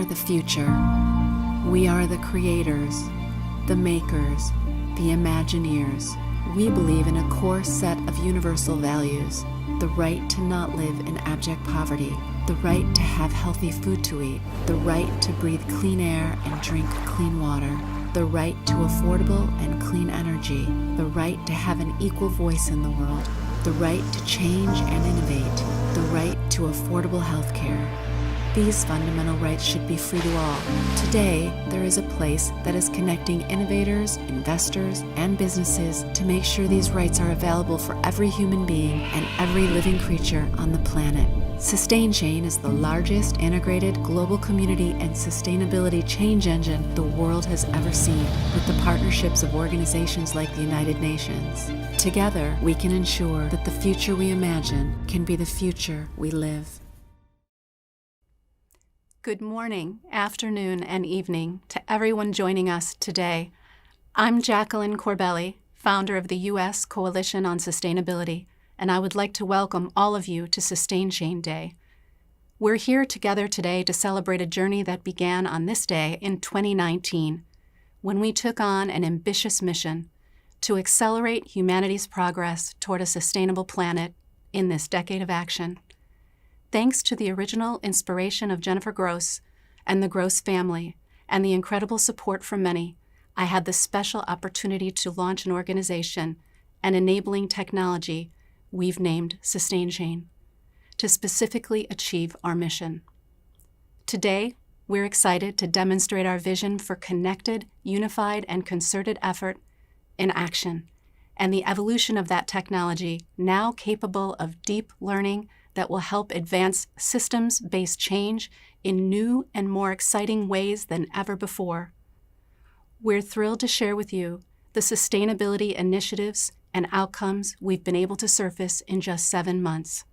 are the future. We are the creators, the makers, the Imagineers. We believe in a core set of universal values: the right to not live in abject poverty, the right to have healthy food to eat, the right to breathe clean air and drink clean water, the right to affordable and clean energy, the right to have an equal voice in the world, the right to change and innovate, the right to affordable health care. These fundamental rights should be free to all. Today, there is a place that is connecting innovators, investors, and businesses to make sure these rights are available for every human being and every living creature on the planet. SustainChain is the largest integrated global community and sustainability change engine the world has ever seen, with the partnerships of organizations like the United Nations. Together, we can ensure that the future we imagine can be the future we live. Good morning, afternoon, and evening to everyone joining us today. I'm Jacqueline Corbelli, founder of the U.S. Coalition on Sustainability, and I would like to welcome all of you to SustainChain Day. We're here together today to celebrate a journey that began on this day in 2019, when we took on an ambitious mission to accelerate humanity's progress toward a sustainable planet in this decade of action. Thanks to the original inspiration of Jennifer Gross and the Gross family and the incredible support from many, I had the special opportunity to launch an organization and enabling technology we've named SustainChain to specifically achieve our mission. Today, we're excited to demonstrate our vision for connected, unified, and concerted effort in action, and the evolution of that technology now capable of deep learning that will help advance systems-based change in new and more exciting ways than ever before. We're thrilled to share with you the sustainability initiatives and outcomes we've been able to surface in just 7 months.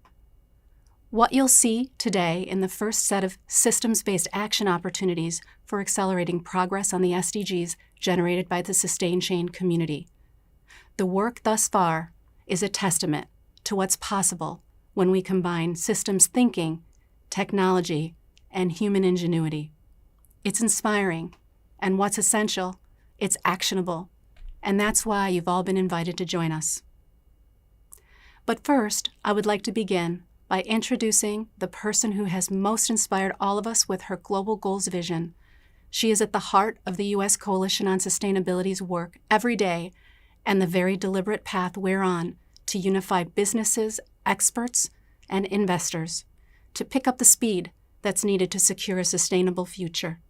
What you'll see today in the first set of systems-based action opportunities for accelerating progress on the SDGs generated by the SustainChain community. The work thus far is a testament to what's possible when we combine systems thinking, technology, and human ingenuity. It's inspiring, and what's essential, it's actionable, and that's why you've all been invited to join us. But first, I would like to begin by introducing the person who has most inspired all of us with her global goals vision. She is at the heart of the U.S. Coalition on Sustainability's work every day and the very deliberate path we're on to unify businesses, experts, and investors to pick up the speed that's needed to secure a sustainable future.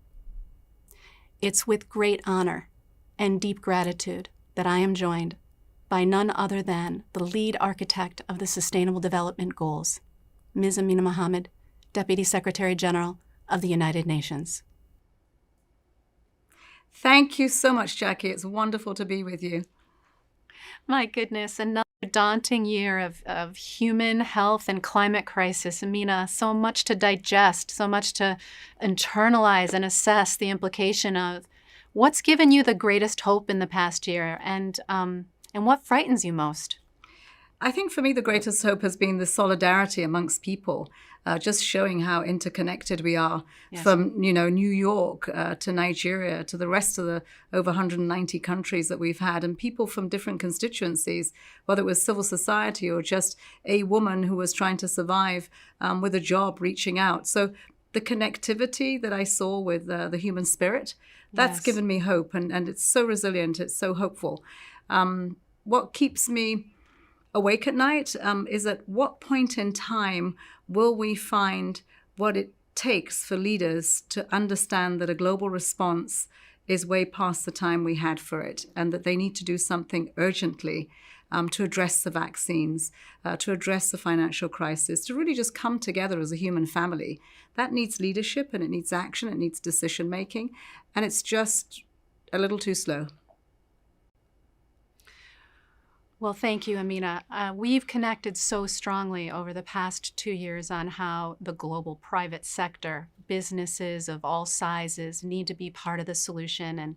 It's with great honor and deep gratitude that I am joined by none other than the lead architect of the Sustainable Development Goals, Ms. Amina Mohammed, Deputy Secretary General of the United Nations. Thank you so much, Jackie. It's wonderful to be with you. My goodness, another daunting year of human health and climate crisis. Amina, so much to digest, so much to internalize and assess the implication of. What's given you the greatest hope in the past year, and what frightens you most? I think for me, the greatest hope has been the solidarity amongst people, just showing how interconnected we are. Yes. From, New York to Nigeria to the rest of the over 190 countries that we've had, and people from different constituencies, whether it was civil society or just a woman who was trying to survive with a job, reaching out. So the connectivity that I saw with the human spirit, that's Yes. given me hope, and it's so resilient, it's so hopeful. What keeps me awake at night is at what point in time will we find what it takes for leaders to understand that a global response is way past the time we had for it, and that they need to do something urgently to address the vaccines, to address the financial crisis, to really just come together as a human family. That needs leadership, and it needs action, it needs decision making, and it's just a little too slow. Well, thank you, Amina. We've connected so strongly over the past 2 years on how the global private sector, businesses of all sizes, need to be part of the solution, and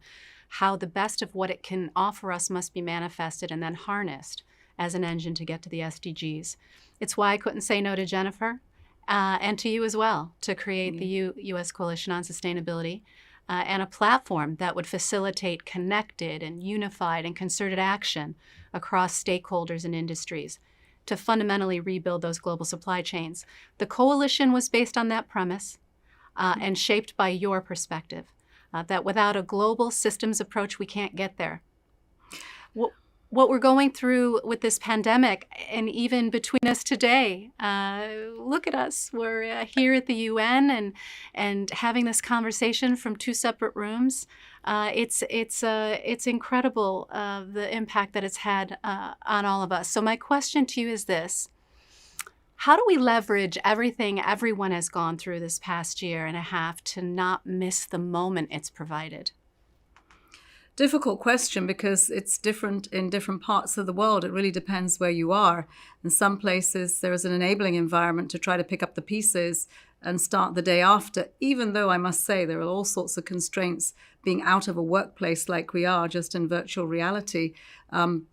how the best of what it can offer us must be manifested and then harnessed as an engine to get to the SDGs. It's why I couldn't say no to Jennifer and to you as well, to create the U.S. Coalition on Sustainability and a platform that would facilitate connected and unified and concerted action across stakeholders and industries to fundamentally rebuild those global supply chains. The coalition was based on that premise and shaped by your perspective, that without a global systems approach, we can't get there. What we're going through with this pandemic, and even between us today, look at us. We're here at the UN and having this conversation from two separate rooms. It's incredible the impact that it's had on all of us. So my question to you is this: how do we leverage everything everyone has gone through this past year and a half to not miss the moment it's provided? Difficult question, because it's different in different parts of the world. It really depends where you are. In some places, there is an enabling environment to try to pick up the pieces and start the day after, even though I must say there are all sorts of constraints. Being out of a workplace like we are, just in virtual reality,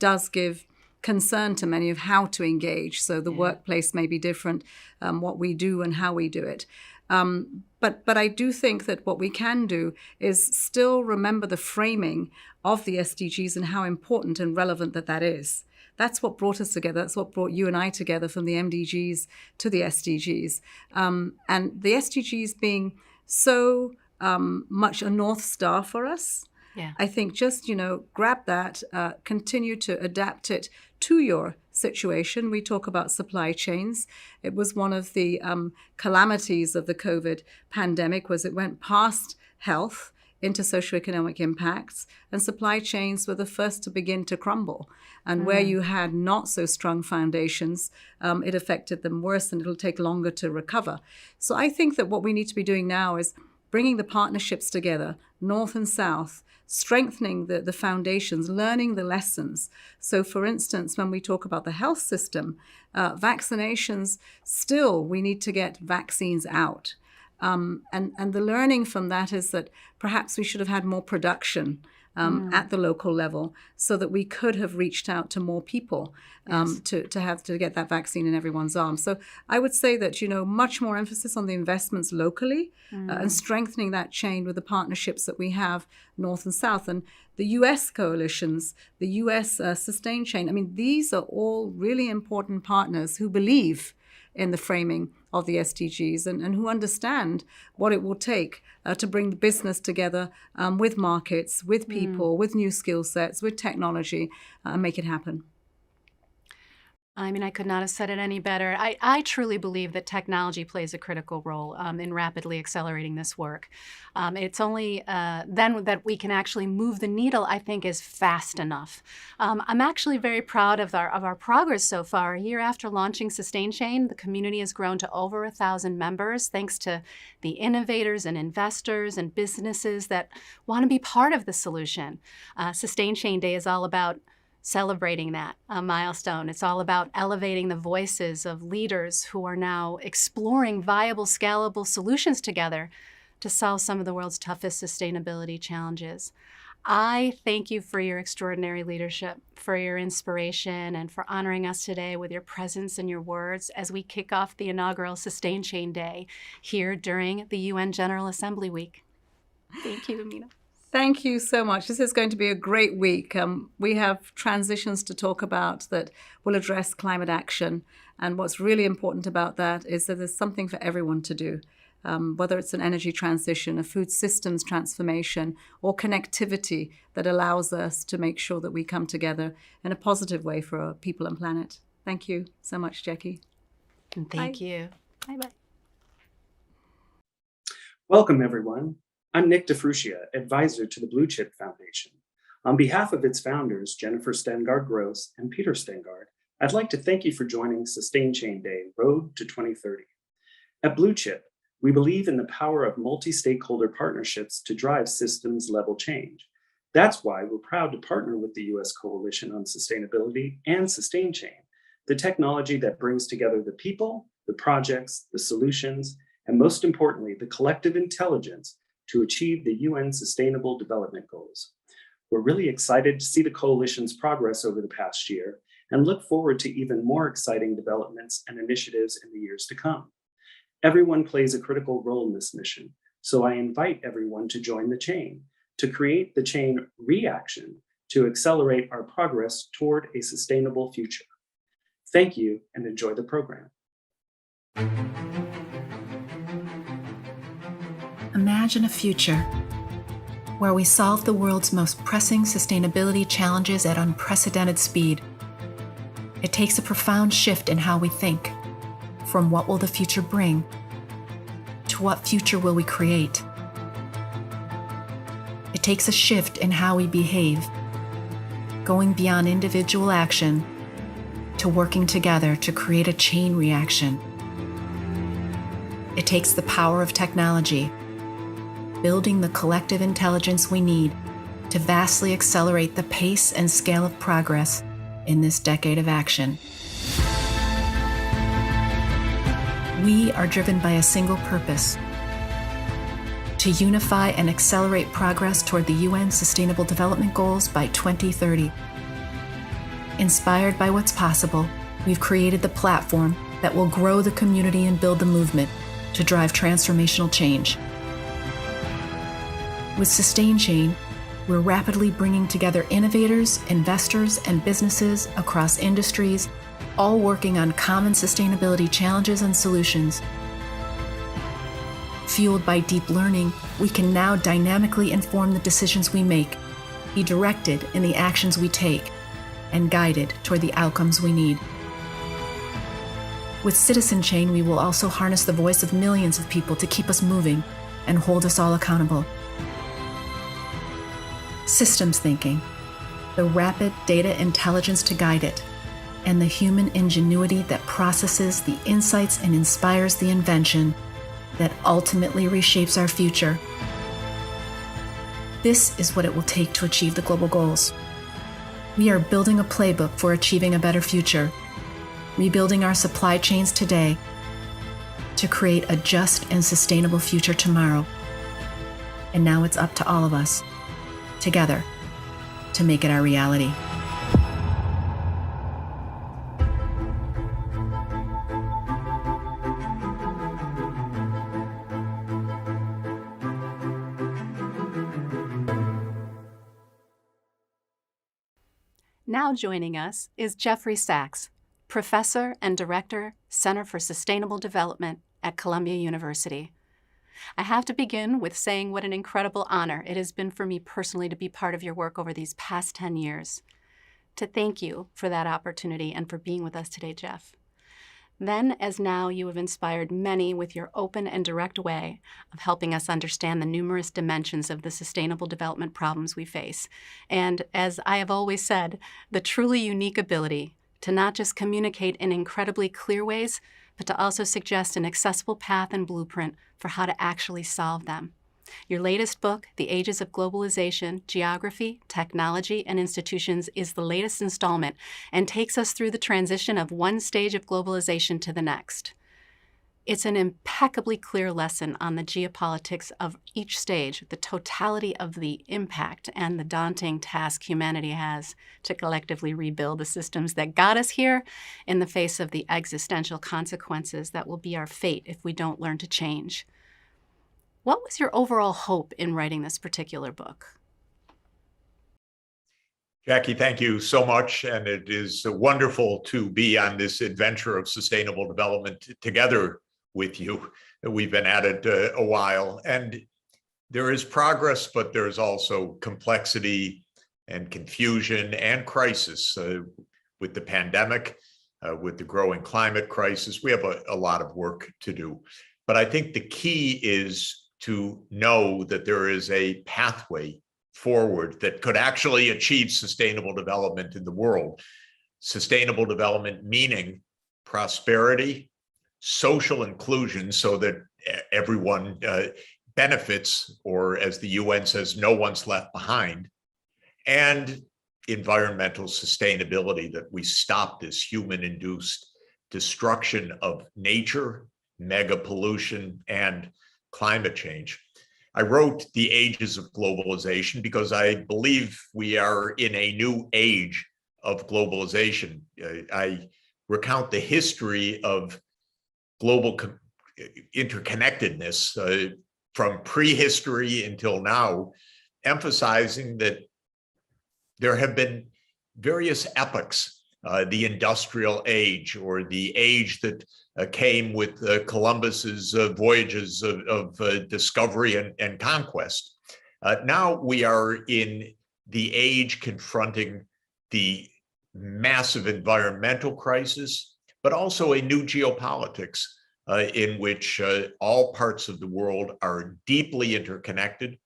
does give concern to many of how to engage. So the workplace may be different, what we do and how we do it. But I do think that what we can do is still remember the framing of the SDGs and how important and relevant that is. That's what brought us together. That's what brought you and I together, from the MDGs to the SDGs. And the SDGs being so much a North Star for us, I think just, grab that, continue to adapt it to your situation. We talk about supply chains. It was one of the calamities of the COVID pandemic, was it went past health into socioeconomic impacts, and supply chains were the first to begin to crumble. And where you had not so strong foundations, it affected them worse, and it'll take longer to recover. So I think that what we need to be doing now is bringing the partnerships together, North and South, strengthening the foundations, learning the lessons. So for instance, when we talk about the health system, vaccinations, still we need to get vaccines out. And the learning from that is that perhaps we should have had more production at the local level, so that we could have reached out to more people to get that vaccine in everyone's arms. So I would say that, much more emphasis on the investments locally and strengthening that chain with the partnerships that we have North and South. And the US coalitions, the US SustainChain, I mean, these are all really important partners who believe in the framing of the SDGs and who understand what it will take to bring the business together with markets, with people, with new skill sets, with technology, and make it happen. I mean, I could not have said it any better. I truly believe that technology plays a critical role in rapidly accelerating this work. It's only then that we can actually move the needle, I think, is fast enough. I'm actually very proud of our progress so far. A year after launching SustainChain, the community has grown to over 1,000 members, thanks to the innovators and investors and businesses that want to be part of the solution. SustainChain Day is all about celebrating that milestone. It's all about elevating the voices of leaders who are now exploring viable, scalable solutions together to solve some of the world's toughest sustainability challenges. I thank you for your extraordinary leadership, for your inspiration, and for honoring us today with your presence and your words as we kick off the inaugural SustainChain Day here during the UN General Assembly Week. Thank you, Amina. Thank you so much. This is going to be a great week. We have transitions to talk about that will address climate action. And what's really important about that is that there's something for everyone to do, whether it's an energy transition, a food systems transformation, or connectivity that allows us to make sure that we come together in a positive way for our people and planet. Thank you so much, Jackie. And thank you. Bye-bye. Welcome, everyone. I'm Nick DeFrucia, advisor to the Blue Chip Foundation. On behalf of its founders, Jennifer Stengard-Gross and Peter Stengard, I'd like to thank you for joining SustainChain Day, Road to 2030. At Blue Chip, we believe in the power of multi-stakeholder partnerships to drive systems-level change. That's why we're proud to partner with the U.S. Coalition on Sustainability and SustainChain, the technology that brings together the people, the projects, the solutions, and most importantly, the collective intelligence to achieve the UN Sustainable Development Goals. We're really excited to see the coalition's progress over the past year and look forward to even more exciting developments and initiatives in the years to come. Everyone plays a critical role in this mission, so I invite everyone to join the chain, to create the chain reaction to accelerate our progress toward a sustainable future. Thank you and enjoy the program. Imagine a future where we solve the world's most pressing sustainability challenges at unprecedented speed. It takes a profound shift in how we think, from what will the future bring, to what future will we create. It takes a shift in how we behave, going beyond individual action to working together to create a chain reaction. It takes the power of technology, building the collective intelligence we need to vastly accelerate the pace and scale of progress in this decade of action. We are driven by a single purpose: to unify and accelerate progress toward the UN Sustainable Development Goals by 2030. Inspired by what's possible, we've created the platform that will grow the community and build the movement to drive transformational change. With SustainChain, we're rapidly bringing together innovators, investors, and businesses across industries, all working on common sustainability challenges and solutions. Fueled by deep learning, we can now dynamically inform the decisions we make, be directed in the actions we take, and guided toward the outcomes we need. With SustainChain, we will also harness the voice of millions of people to keep us moving and hold us all accountable. Systems thinking, the rapid data intelligence to guide it, and the human ingenuity that processes the insights and inspires the invention that ultimately reshapes our future. This is what it will take to achieve the global goals. We are building a playbook for achieving a better future, rebuilding our supply chains today to create a just and sustainable future tomorrow. And now it's up to all of us, together, to make it our reality. Now joining us is Jeffrey Sachs, Professor and Director, Center for Sustainable Development at Columbia University. I have to begin with saying what an incredible honor it has been for me personally to be part of your work over these past 10 years. To thank you for that opportunity and for being with us today, Jeff. Then, as now, you have inspired many with your open and direct way of helping us understand the numerous dimensions of the sustainable development problems we face. And as I have always said, the truly unique ability to not just communicate in incredibly clear ways, but to also suggest an accessible path and blueprint for how to actually solve them. Your latest book, The Ages of Globalization, Geography, Technology, and Institutions, is the latest installment and takes us through the transition of one stage of globalization to the next. It's an impeccably clear lesson on the geopolitics of each stage, the totality of the impact, and the daunting task humanity has to collectively rebuild the systems that got us here in the face of the existential consequences that will be our fate if we don't learn to change. What was your overall hope in writing this particular book? Jackie, thank you so much. And it is wonderful to be on this adventure of sustainable development together with you. We've been at it a while, and there is progress, but there's also complexity and confusion and crisis with the pandemic, with the growing climate crisis. We have a lot of work to do. But I think the key is to know that there is a pathway forward that could actually achieve sustainable development in the world. Sustainable development meaning prosperity, social inclusion, so that everyone benefits, or as the UN says, no one's left behind, and environmental sustainability, that we stop this human-induced destruction of nature, mega pollution, and climate change. I wrote The Ages of Globalization because I believe we are in a new age of globalization. I recount the history of global interconnectedness from prehistory until now, emphasizing that there have been various epochs, the industrial age, or the age that came with Columbus's voyages of discovery and conquest. Now we are in the age confronting the massive environmental crisis, but also a new geopolitics in which all parts of the world are deeply interconnected.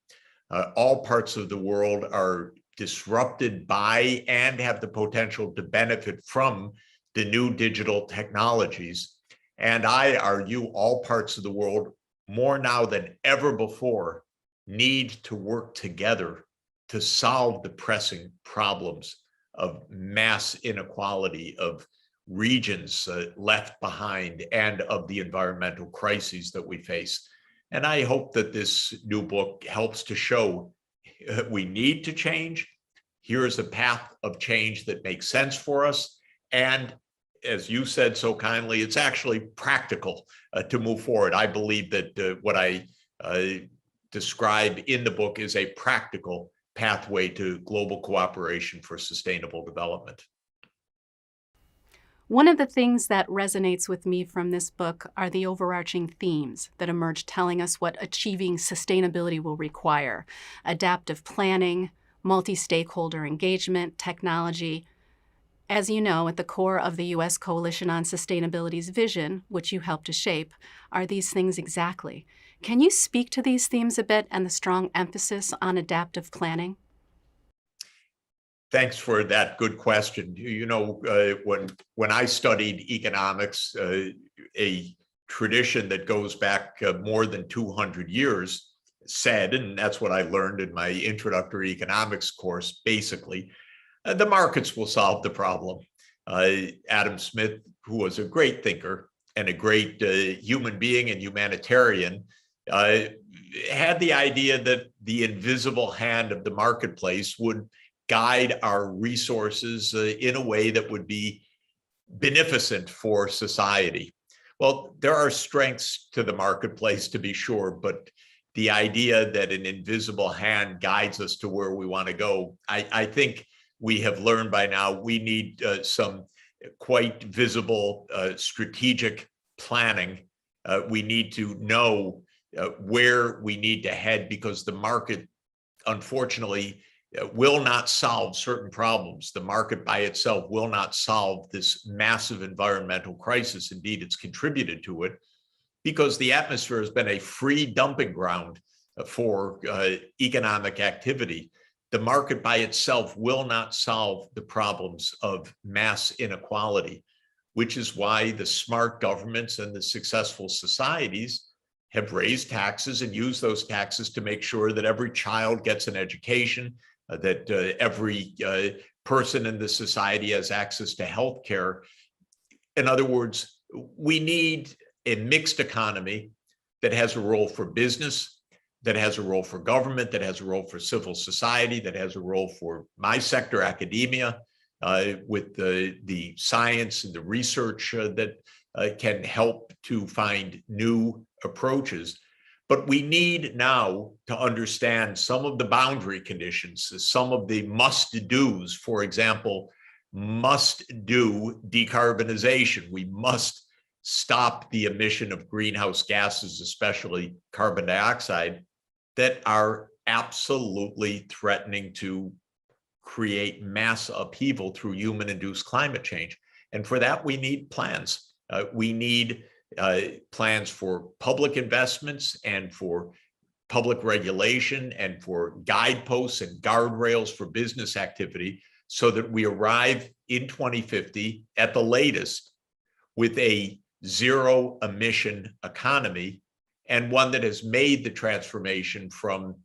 All parts of the world are disrupted by and have the potential to benefit from the new digital technologies. And I argue all parts of the world, more now than ever before, need to work together to solve the pressing problems of mass inequality, of regions left behind, and of the environmental crises that we face. And I hope that this new book helps to show we need to change. Here is a path of change that makes sense for us. And as you said so kindly, it's actually practical to move forward. I believe that what I describe in the book is a practical pathway to global cooperation for sustainable development. One of the things that resonates with me from this book are the overarching themes that emerge, telling us what achieving sustainability will require: adaptive planning, multi-stakeholder engagement, technology. As you know, at the core of the U.S. Coalition on Sustainability's vision, which you helped to shape, are these things exactly. Can you speak to these themes a bit and the strong emphasis on adaptive planning? Thanks for that good question. You know, when I studied economics, a tradition that goes back more than 200 years said, and that's what I learned in my introductory economics course, basically, the markets will solve the problem. Adam Smith, who was a great thinker and a great human being and humanitarian, had the idea that the invisible hand of the marketplace would guide our resources in a way that would be beneficent for society. Well, there are strengths to the marketplace, to be sure, but the idea that an invisible hand guides us to where we want to go, I think we have learned by now we need some quite visible strategic planning. We need to know where we need to head, because the market, unfortunately, will not solve certain problems. The market by itself will not solve this massive environmental crisis. Indeed, it's contributed to it, because the atmosphere has been a free dumping ground for economic activity. The market by itself will not solve the problems of mass inequality, which is why the smart governments and the successful societies have raised taxes and used those taxes to make sure that every child gets an education, that every person in the society has access to health care. In other words, we need a mixed economy that has a role for business, that has a role for government, that has a role for civil society, that has a role for my sector, academia, with the science and the research that can help to find new approaches. But we need now to understand some of the boundary conditions, some of the must-dos. For example, must-do decarbonization. We must stop the emission of greenhouse gases, especially carbon dioxide, that are absolutely threatening to create mass upheaval through human-induced climate change. And for that, we need plans. We need plans for public investments and for public regulation and for guideposts and guardrails for business activity, so that we arrive in 2050 at the latest with a zero emission economy, and one that has made the transformation from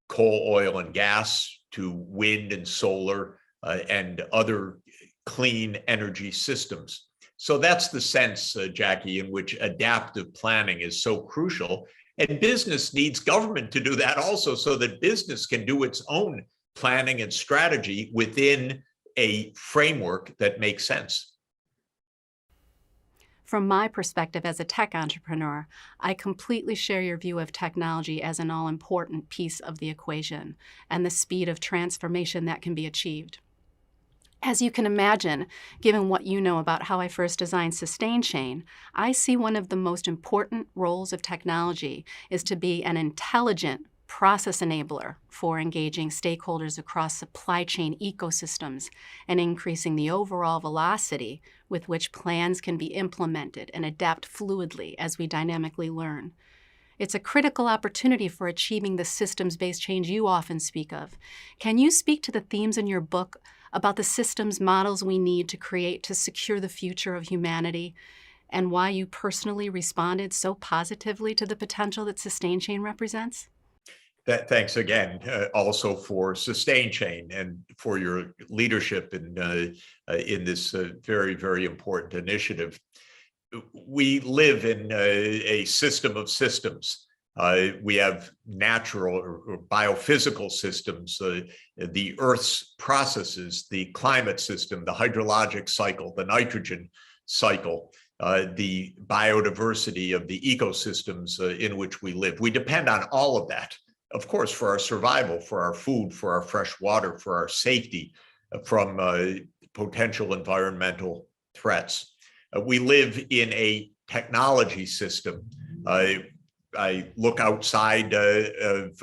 coal, oil, and gas to wind and solar and other clean energy systems. So that's the sense, Jackie, in which adaptive planning is so crucial. And business needs government to do that also, so that business can do its own planning and strategy within a framework that makes sense. From my perspective as a tech entrepreneur, I completely share your view of technology as an all-important piece of the equation and the speed of transformation that can be achieved. As you can imagine, given what you know about how I first designed SustainChain, I see one of the most important roles of technology is to be an intelligent process enabler for engaging stakeholders across supply chain ecosystems and increasing the overall velocity with which plans can be implemented and adapt fluidly as we dynamically learn. It's a critical opportunity for achieving the systems-based change you often speak of. Can you speak to the themes in your book about the systems models we need to create to secure the future of humanity, and why you personally responded so positively to the potential that SustainChain represents? Thanks again, also for SustainChain and for your leadership in this very, very important initiative. We live in a system of systems. We have natural or biophysical systems, the Earth's processes, the climate system, the hydrologic cycle, the nitrogen cycle, the biodiversity of the ecosystems in which we live. We depend on all of that, of course, for our survival, for our food, for our fresh water, for our safety from potential environmental threats. We live in a technology system. I look outside of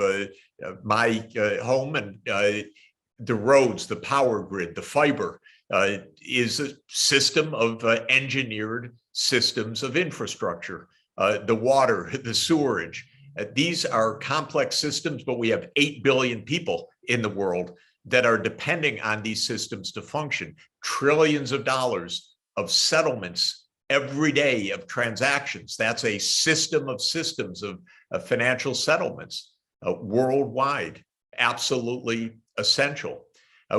my home, and the roads, the power grid, the fiber is a system of engineered systems of infrastructure. The water, the sewerage. These are complex systems, but we have 8 billion people in the world that are depending on these systems to function. Trillions of dollars of settlements every day of transactions. That's a system of systems of financial settlements worldwide, absolutely essential.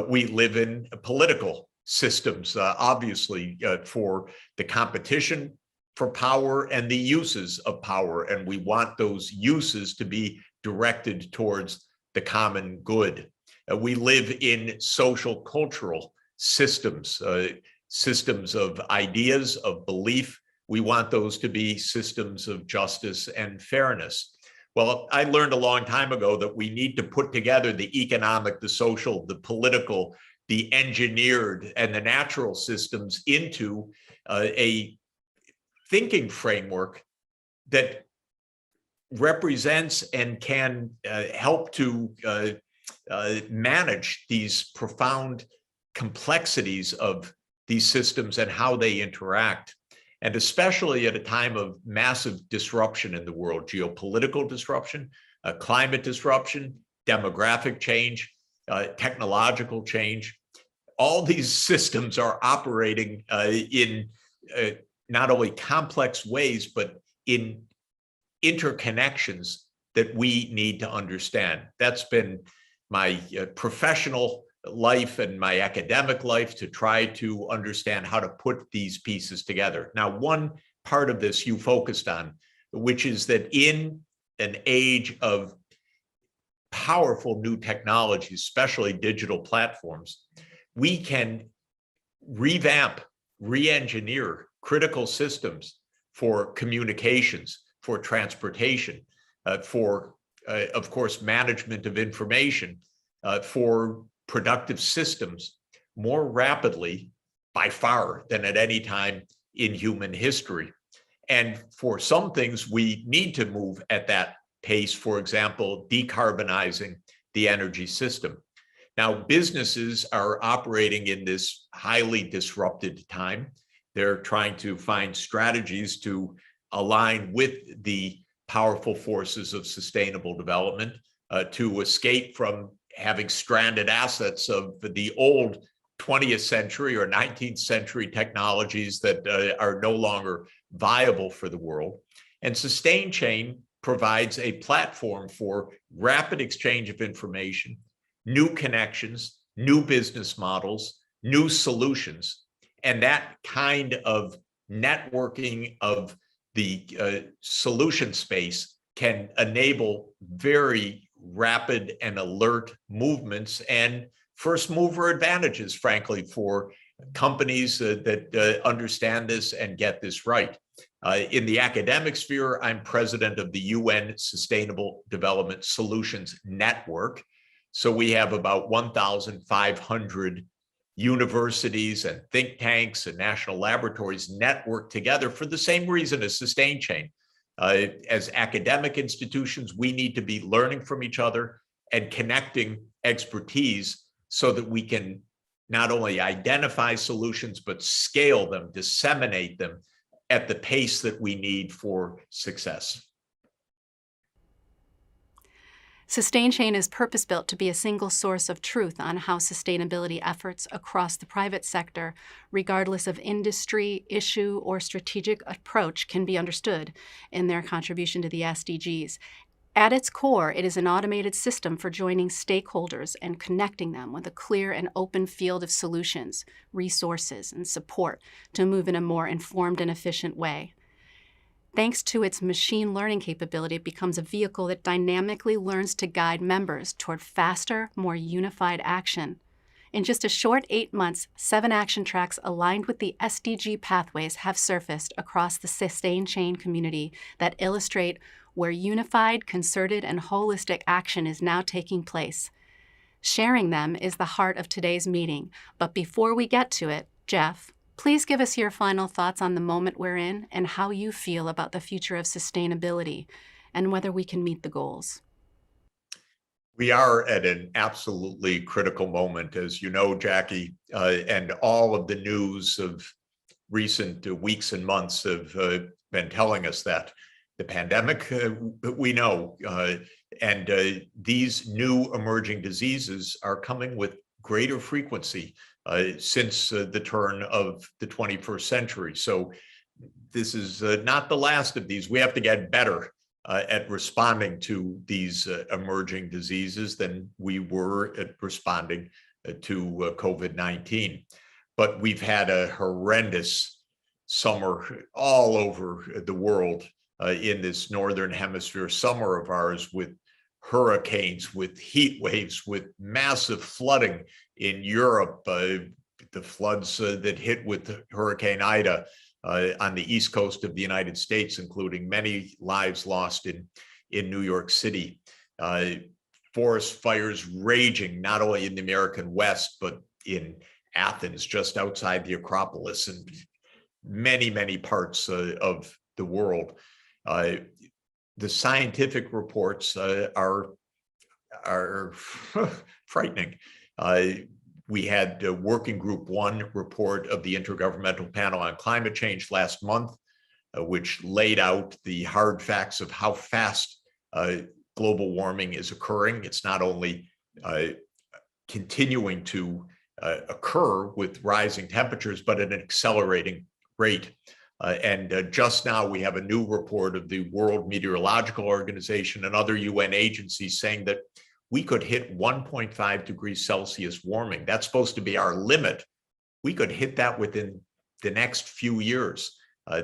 We live in political systems, obviously, for the competition for power and the uses of power, and we want those uses to be directed towards the common good. We live in social cultural systems, systems of ideas, of belief. We want those to be systems of justice and fairness. Well, I learned a long time ago that we need to put together the economic, the social, the political, the engineered, and the natural systems into a thinking framework that represents and can help to manage these profound complexities of these systems and how they interact. And especially at a time of massive disruption in the world, geopolitical disruption, climate disruption, demographic change, technological change. All these systems are operating in not only complex ways, but in interconnections that we need to understand. That's been my professional life and my academic life, to try to understand how to put these pieces together. Now, one part of this you focused on, which is that in an age of powerful new technologies, especially digital platforms, we can revamp, re-engineer critical systems for communications, for transportation, for, of course, management of information, for productive systems more rapidly by far than at any time in human history. And for some things, we need to move at that pace, for example, decarbonizing the energy system. Now, businesses are operating in this highly disrupted time. They're trying to find strategies to align with the powerful forces of sustainable development, to escape from having stranded assets of the old 20th century or 19th century technologies that are no longer viable for the world. And SustainChain provides a platform for rapid exchange of information, new connections, new business models, new solutions. And that kind of networking of the solution space can enable very rapid and alert movements and first mover advantages, frankly, for companies that understand this and get this right. In the academic sphere, I'm president of the UN Sustainable Development Solutions Network. So we have about 1,500 universities and think tanks and national laboratories networked together for the same reason as SustainChain. As academic institutions, we need to be learning from each other and connecting expertise so that we can not only identify solutions, but scale them, disseminate them at the pace that we need for success. SustainChain is purpose-built to be a single source of truth on how sustainability efforts across the private sector, regardless of industry, issue, or strategic approach, can be understood in their contribution to the SDGs. At its core, it is an automated system for joining stakeholders and connecting them with a clear and open field of solutions, resources, and support to move in a more informed and efficient way. Thanks to its machine learning capability, it becomes a vehicle that dynamically learns to guide members toward faster, more unified action. In just a short 8 months, 7 action tracks aligned with the SDG pathways have surfaced across the SustainChain community that illustrate where unified, concerted, and holistic action is now taking place. Sharing them is the heart of today's meeting, but before we get to it, Jeff, please give us your final thoughts on the moment we're in and how you feel about the future of sustainability and whether we can meet the goals. We are at an absolutely critical moment, as you know, Jackie, and all of the news of recent weeks and months have been telling us that. The pandemic, we know, and these new emerging diseases are coming with greater frequency since the turn of the 21st century. So this is not the last of these. We have to get better at responding to these emerging diseases than we were at responding to COVID-19. But we've had a horrendous summer all over the world in this northern hemisphere summer of ours, with hurricanes, with heat waves, with massive flooding in Europe, the floods that hit with Hurricane Ida on the east coast of the United States, including many lives lost in New York City. Forest fires raging not only in the American West, but in Athens, just outside the Acropolis, and many, many parts of the world. The scientific reports are frightening. We had Working Group 1 report of the Intergovernmental Panel on Climate Change last month, which laid out the hard facts of how fast global warming is occurring. It's not only continuing to occur with rising temperatures, but at an accelerating rate. And just now we have a new report of the World Meteorological Organization and other UN agencies saying that we could hit 1.5 degrees Celsius warming. That's supposed to be our limit. We could hit that within the next few years.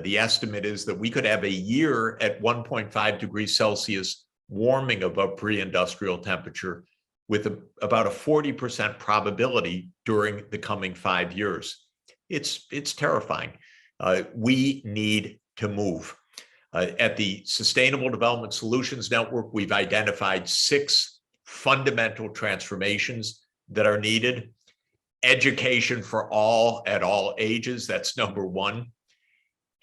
The estimate is that we could have a year at 1.5 degrees Celsius warming above pre-industrial temperature with about a 40% probability during the coming 5 years. It's terrifying. We need to move. At the Sustainable Development Solutions Network, we've identified 6 fundamental transformations that are needed. Education for all at all ages, that's number 1.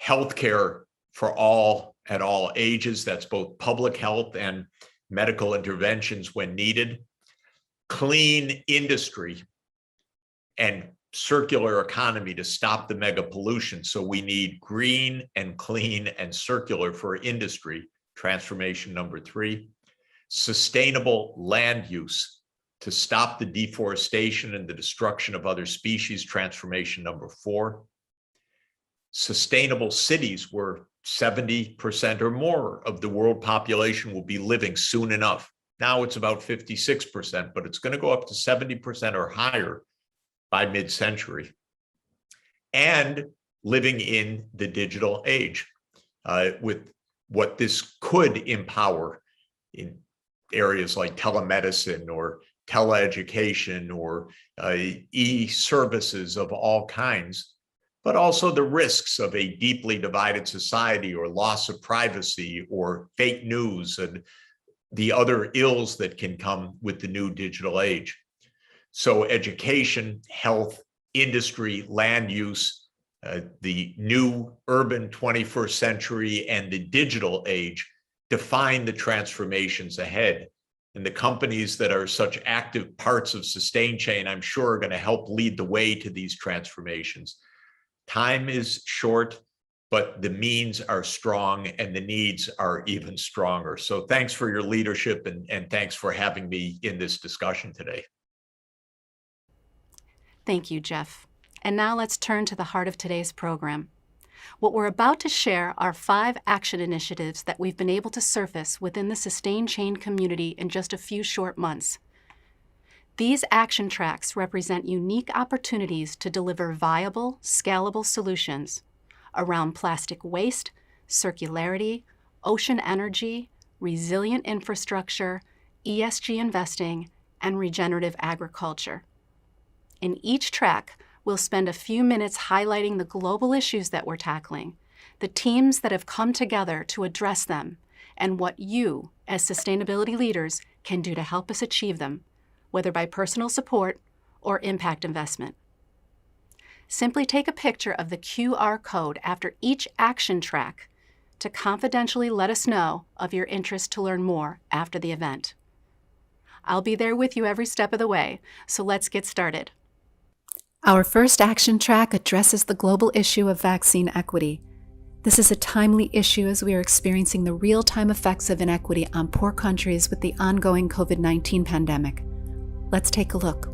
Healthcare for all at all ages, that's both public health and medical interventions when needed. Clean industry and circular economy to stop the mega pollution. So we need green and clean and circular for industry, transformation number 3. Sustainable land use to stop the deforestation and the destruction of other species, transformation number 4. Sustainable cities where 70% or more of the world population will be living soon enough. Now it's about 56%, but it's going to go up to 70% or higher by mid-century. And living in the digital age, with what this could empower in areas like telemedicine or teleeducation or e-services of all kinds, but also the risks of a deeply divided society or loss of privacy or fake news and the other ills that can come with the new digital age. So education, health, industry, land use, the new urban 21st century and the digital age define the transformations ahead. And the companies that are such active parts of SustainChain, I'm sure, are going to help lead the way to these transformations. Time is short, but the means are strong and the needs are even stronger. So thanks for your leadership and thanks for having me in this discussion today. Thank you, Jeff. And now let's turn to the heart of today's program. What we're about to share are 5 action initiatives that we've been able to surface within the SustainChain community in just a few short months. These action tracks represent unique opportunities to deliver viable, scalable solutions around plastic waste, circularity, ocean energy, resilient infrastructure, ESG investing, and regenerative agriculture. In each track, we'll spend a few minutes highlighting the global issues that we're tackling, the teams that have come together to address them, and what you, as sustainability leaders, can do to help us achieve them, whether by personal support or impact investment. Simply take a picture of the QR code after each action track to confidentially let us know of your interest to learn more after the event. I'll be there with you every step of the way, so let's get started. Our first action track addresses the global issue of vaccine equity. This is a timely issue as we are experiencing the real-time effects of inequity on poor countries with the ongoing COVID-19 pandemic. Let's take a look.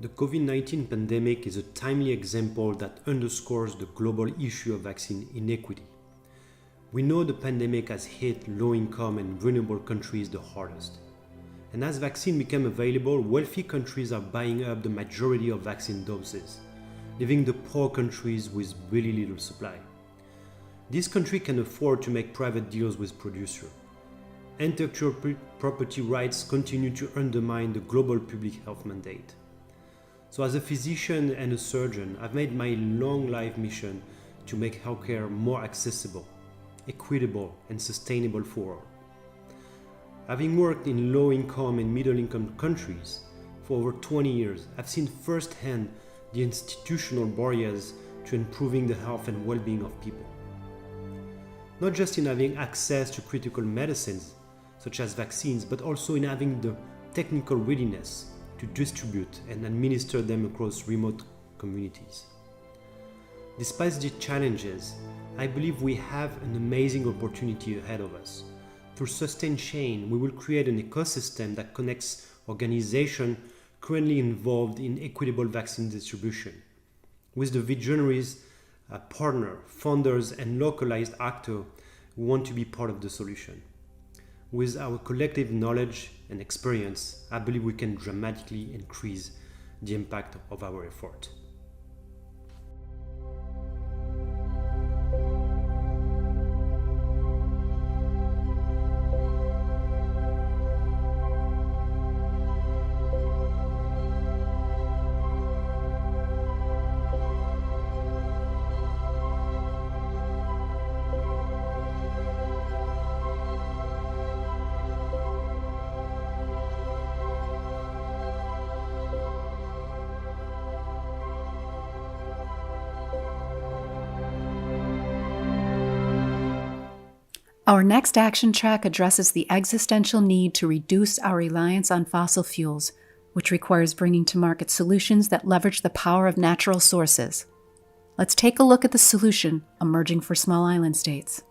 The COVID-19 pandemic is a timely example that underscores the global issue of vaccine inequity. We know the pandemic has hit low-income and vulnerable countries the hardest. And as vaccines become available, wealthy countries are buying up the majority of vaccine doses, leaving the poor countries with really little supply. These countries can afford to make private deals with producers. Intellectual property rights continue to undermine the global public health mandate. So as a physician and a surgeon, I've made my long life mission to make healthcare more accessible, equitable, and sustainable for all. Having worked in low-income and middle-income countries, for over 20 years, I've seen firsthand the institutional barriers to improving the health and well-being of people. Not just in having access to critical medicines, such as vaccines, but also in having the technical readiness to distribute and administer them across remote communities. Despite the challenges, I believe we have an amazing opportunity ahead of us. Through SustainChain, we will create an ecosystem that connects organizations currently involved in equitable vaccine distribution with the visionaries, partner, funders, and localized actors who want to be part of the solution. With our collective knowledge and experience, I believe we can dramatically increase the impact of our effort. Our next action track addresses the existential need to reduce our reliance on fossil fuels, which requires bringing to market solutions that leverage the power of natural sources. Let's take a look at the solution emerging for small island states.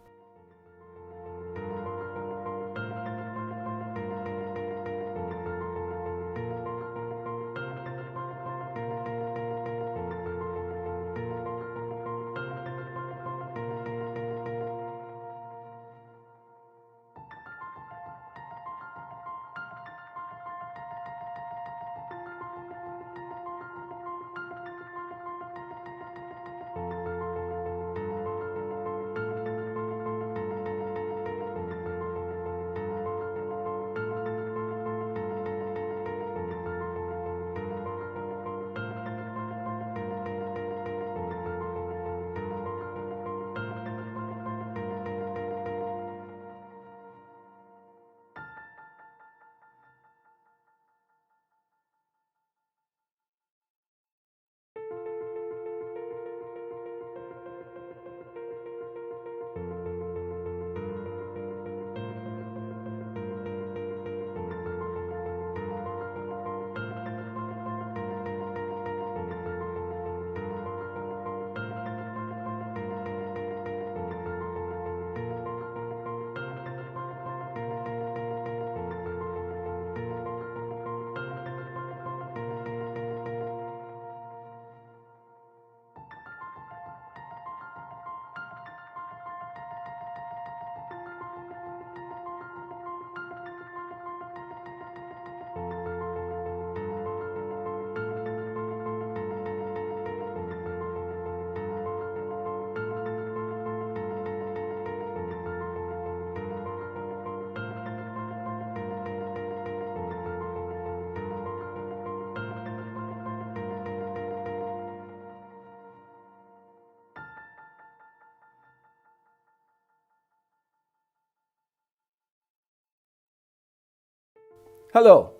Hello,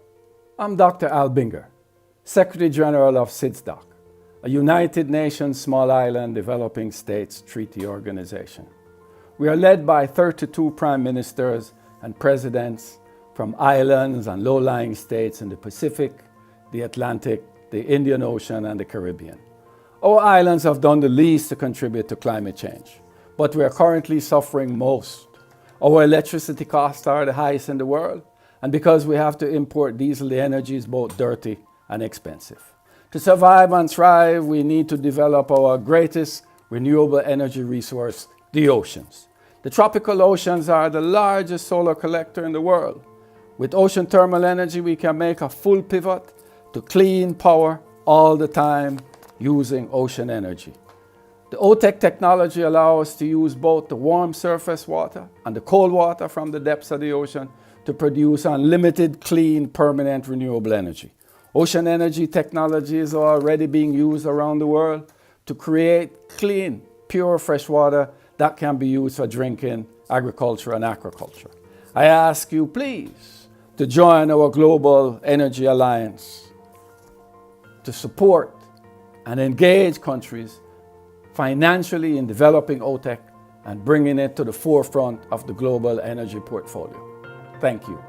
I'm Dr. Al Binger, Secretary General of SIDSDOC, a United Nations Small Island Developing States Treaty Organization. We are led by 32 prime ministers and presidents from islands and low-lying states in the Pacific, the Atlantic, the Indian Ocean, and the Caribbean. Our islands have done the least to contribute to climate change, but we are currently suffering most. Our electricity costs are the highest in the world, and because we have to import diesel, the energy is both dirty and expensive. To survive and thrive, we need to develop our greatest renewable energy resource, the oceans. The tropical oceans are the largest solar collector in the world. With ocean thermal energy, we can make a full pivot to clean power all the time using ocean energy. The OTEC technology allows us to use both the warm surface water and the cold water from the depths of the ocean to produce unlimited, clean, permanent, renewable energy. Ocean energy technology is already being used around the world to create clean, pure fresh water that can be used for drinking, agriculture, and aquaculture. I ask you, please, to join our Global Energy Alliance to support and engage countries financially in developing OTEC and bringing it to the forefront of the global energy portfolio. Thank you.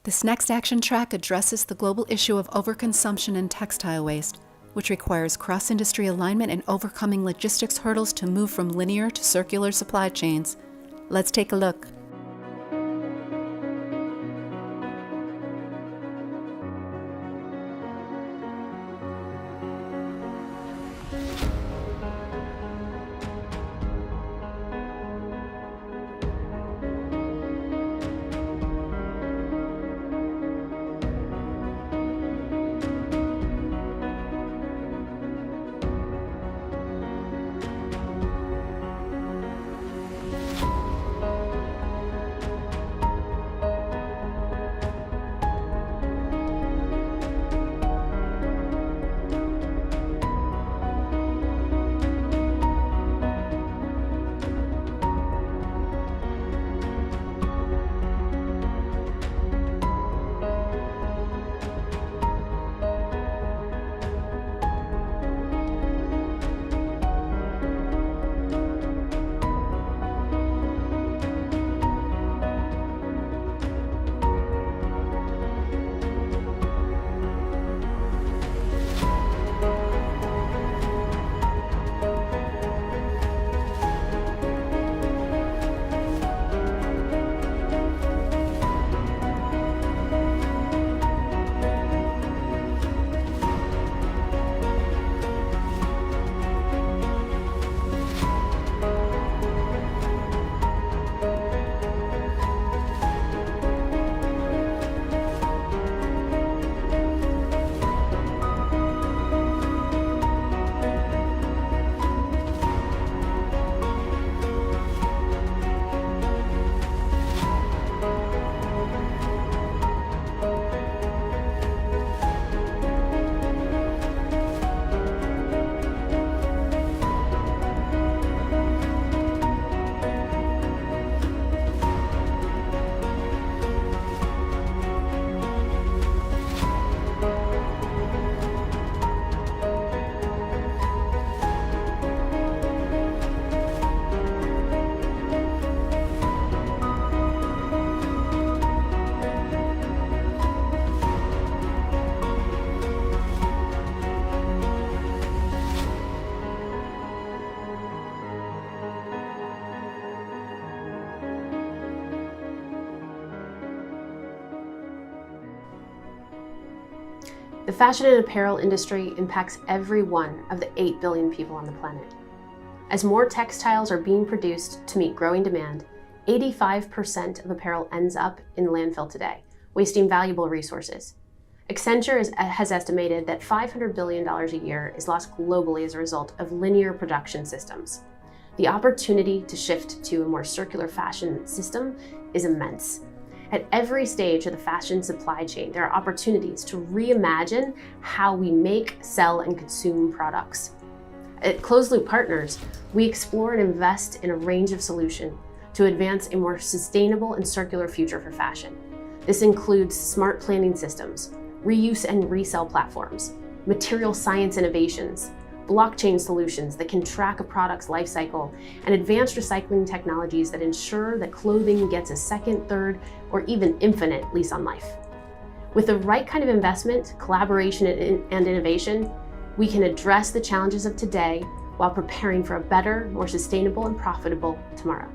This next action track addresses the global issue of overconsumption in textile waste, which requires cross-industry alignment and overcoming logistics hurdles to move from linear to circular supply chains. Let's take a look. The fashion and apparel industry impacts every one of the 8 billion people on the planet. As more textiles are being produced to meet growing demand, 85% of apparel ends up in landfill today, wasting valuable resources. Accenture has estimated that $500 billion a year is lost globally as a result of linear production systems. The opportunity to shift to a more circular fashion system is immense. At every stage of the fashion supply chain, there are opportunities to reimagine how we make, sell, and consume products. At Closed Loop Partners, we explore and invest in a range of solutions to advance a more sustainable and circular future for fashion. This includes smart planning systems, reuse and resell platforms, material science innovations, blockchain solutions that can track a product's life cycle, and advanced recycling technologies that ensure that clothing gets a second, third, or even infinite lease on life. With the right kind of investment, collaboration, and innovation, we can address the challenges of today while preparing for a better, more sustainable and profitable tomorrow.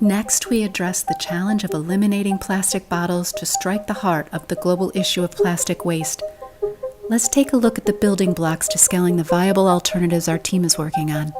Next, we address the challenge of eliminating plastic bottles to strike the heart of the global issue of plastic waste. Let's take a look at the building blocks to scaling the viable alternatives our team is working on.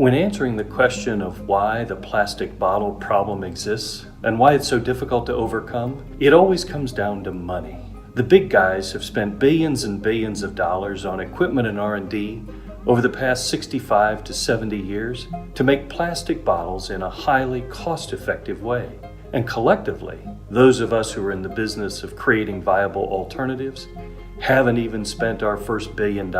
When answering the question of why the plastic bottle problem exists and why it's so difficult to overcome, it always comes down to money. The big guys have spent billions and billions of dollars on equipment and R&D over the past 65 to 70 years to make plastic bottles in a highly cost-effective way. And collectively, those of us who are in the business of creating viable alternatives haven't even spent our first $1 billion.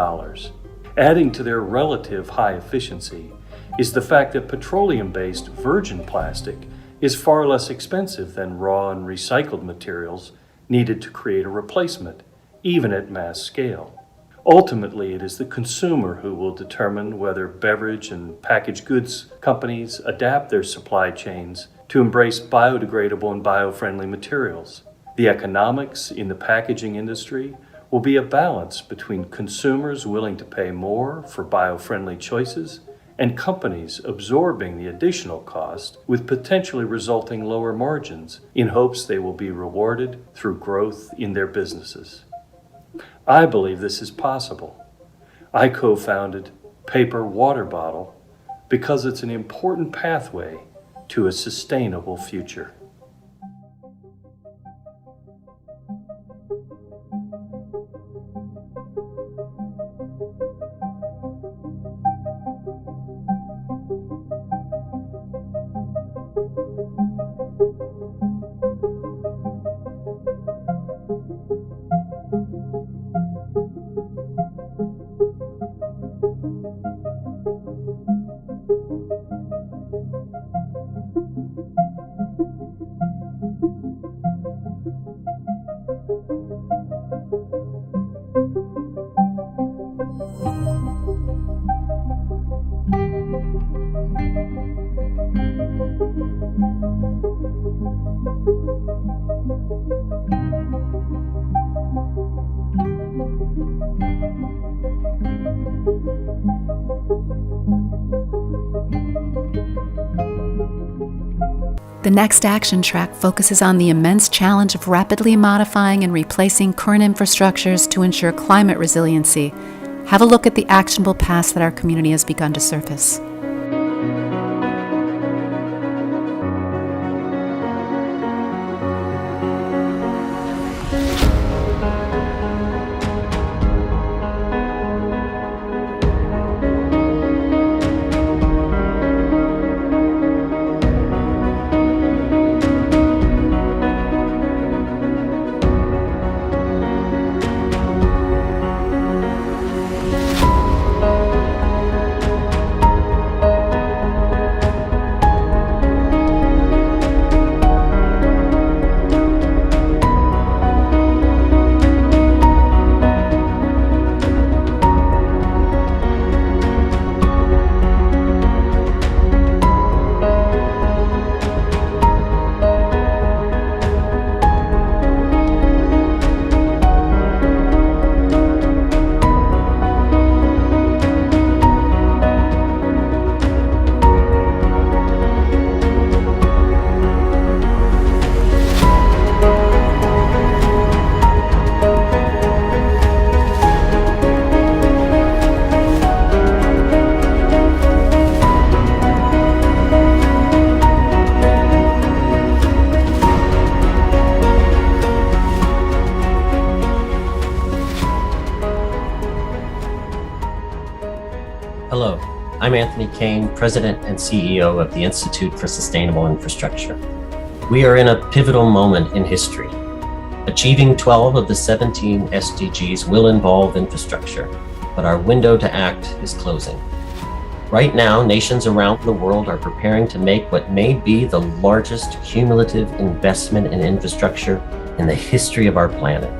Adding to their relative high efficiency is the fact that petroleum-based virgin plastic is far less expensive than raw and recycled materials needed to create a replacement, even at mass scale. Ultimately, it is the consumer who will determine whether beverage and packaged goods companies adapt their supply chains to embrace biodegradable and bio-friendly materials. The economics in the packaging industry will be a balance between consumers willing to pay more for bio-friendly choices and companies absorbing the additional cost with potentially resulting lower margins in hopes they will be rewarded through growth in their businesses. I believe this is possible. I co-founded Paper Water Bottle because it's an important pathway to a sustainable future. next action track focuses on the immense challenge of rapidly modifying and replacing current infrastructures to ensure climate resiliency. Have a look at the actionable paths that our community has begun to surface. Hello, I'm Anthony Kane, President and CEO of the Institute for Sustainable Infrastructure. We are in a pivotal moment in history. Achieving 12 of the 17 SDGs will involve infrastructure, but our window to act is closing. Right now, nations around the world are preparing to make what may be the largest cumulative investment in infrastructure in the history of our planet.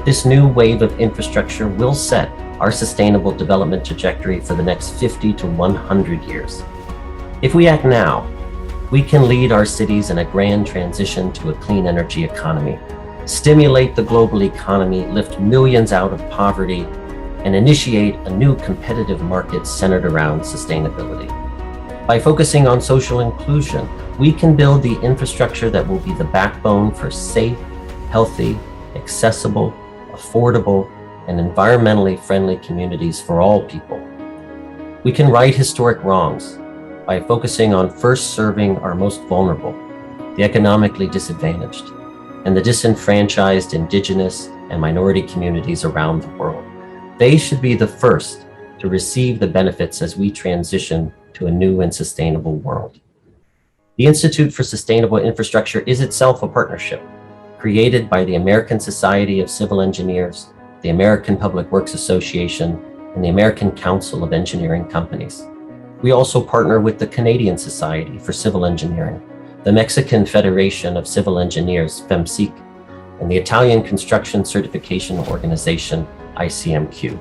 This new wave of infrastructure will set our sustainable development trajectory for the next 50 to 100 years. If we act now, we can lead our cities in a grand transition to a clean energy economy, stimulate the global economy, lift millions out of poverty, and initiate a new competitive market centered around sustainability. By focusing on social inclusion, we can build the infrastructure that will be the backbone for safe, healthy, accessible, affordable, and environmentally friendly communities for all people. We can right historic wrongs by focusing on first serving our most vulnerable, the economically disadvantaged, and the disenfranchised Indigenous and minority communities around the world. They should be the first to receive the benefits as we transition to a new and sustainable world. The Institute for Sustainable Infrastructure is itself a partnership created by the American Society of Civil Engineers, the American Public Works Association, and the American Council of Engineering Companies. We also partner with the Canadian Society for Civil Engineering, the Mexican Federation of Civil Engineers, FEMCIC, and the Italian Construction Certification Organization, ICMQ.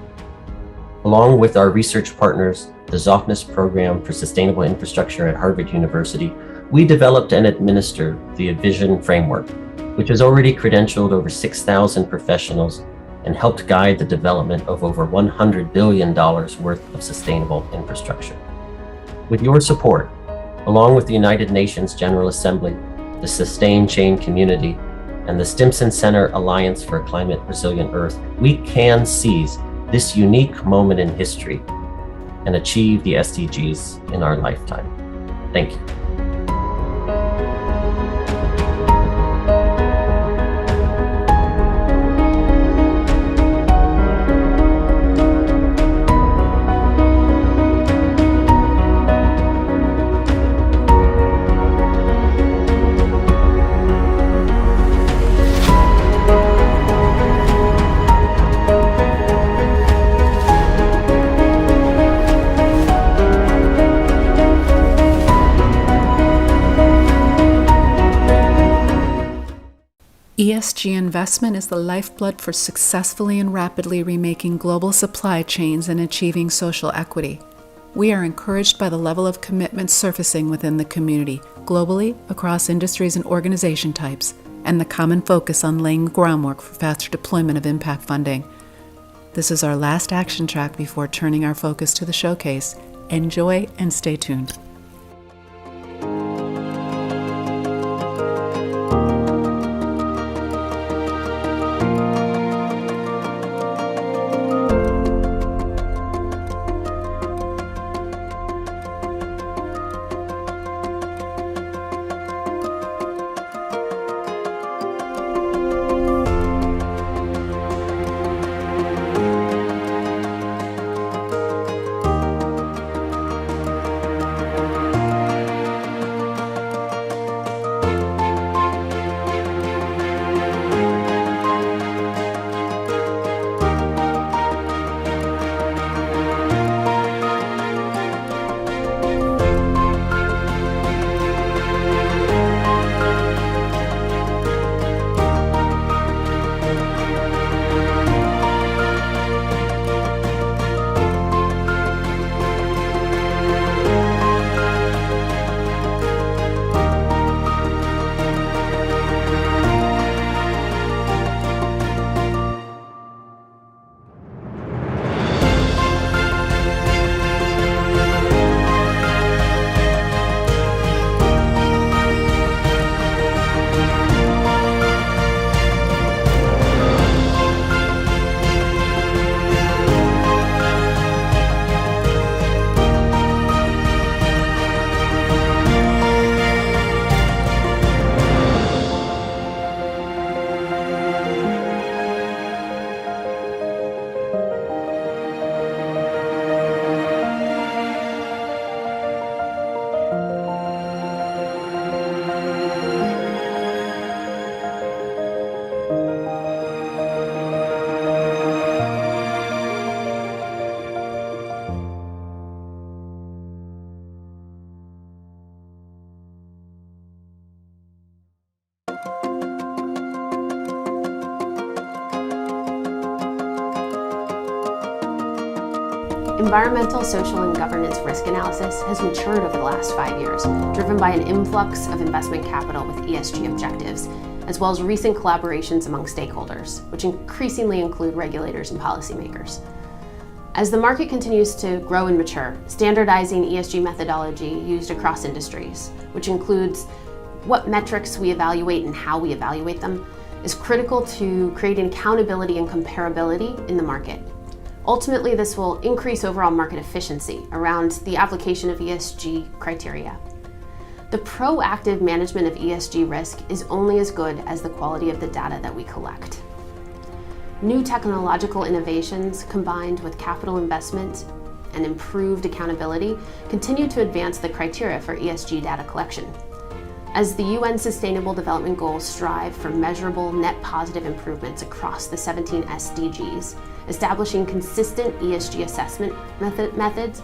Along with our research partners, the Zofnass Program for Sustainable Infrastructure at Harvard University, we developed and administer the Vision Framework, which has already credentialed over 6,000 professionals and helped guide the development of over $100 billion worth of sustainable infrastructure. With your support, along with the United Nations General Assembly, the SustainChain community, and the Stimson Center Alliance for a Climate Resilient Earth, we can seize this unique moment in history and achieve the SDGs in our lifetime. Thank you. ESG investment is the lifeblood for successfully and rapidly remaking global supply chains and achieving social equity. We are encouraged by the level of commitment surfacing within the community, globally, across industries and organization types, and the common focus on laying the groundwork for faster deployment of impact funding. This is our last action track before turning our focus to the showcase. Enjoy and stay tuned. Environmental, social, and governance risk analysis has matured over the last 5 years, driven by an influx of investment capital with ESG objectives, as well as recent collaborations among stakeholders, which increasingly include regulators and policymakers. As the market continues to grow and mature, standardizing ESG methodology used across industries, which includes what metrics we evaluate and how we evaluate them, is critical to creating accountability and comparability in the market. Ultimately, this will increase overall market efficiency around the application of ESG criteria. The proactive management of ESG risk is only as good as the quality of the data that we collect. New technological innovations combined with capital investment and improved accountability continue to advance the criteria for ESG data collection. As the UN Sustainable Development Goals strive for measurable net positive improvements across the 17 SDGs, establishing consistent ESG assessment methods,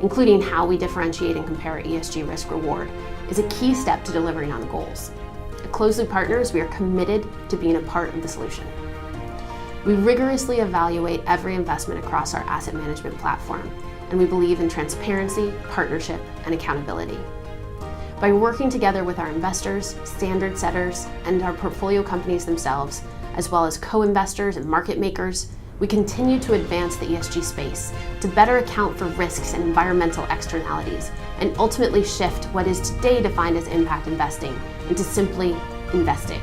including how we differentiate and compare ESG risk reward, is a key step to delivering on the goals. At Closed Loop Partners, we are committed to being a part of the solution. We rigorously evaluate every investment across our asset management platform, and we believe in transparency, partnership, and accountability. By working together with our investors, standard setters, and our portfolio companies themselves, as well as co-investors and market makers, we continue to advance the ESG space to better account for risks and environmental externalities, and ultimately shift what is today defined as impact investing into simply investing.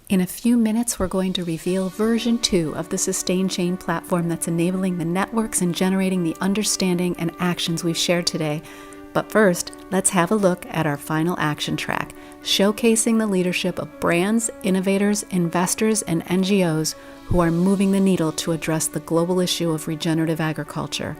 In a few minutes, we're going to reveal version 2 of the SustainChain platform that's enabling the networks and generating the understanding and actions we've shared today. But first, let's have a look at our final action track, showcasing the leadership of brands, innovators, investors, and NGOs who are moving the needle to address the global issue of regenerative agriculture.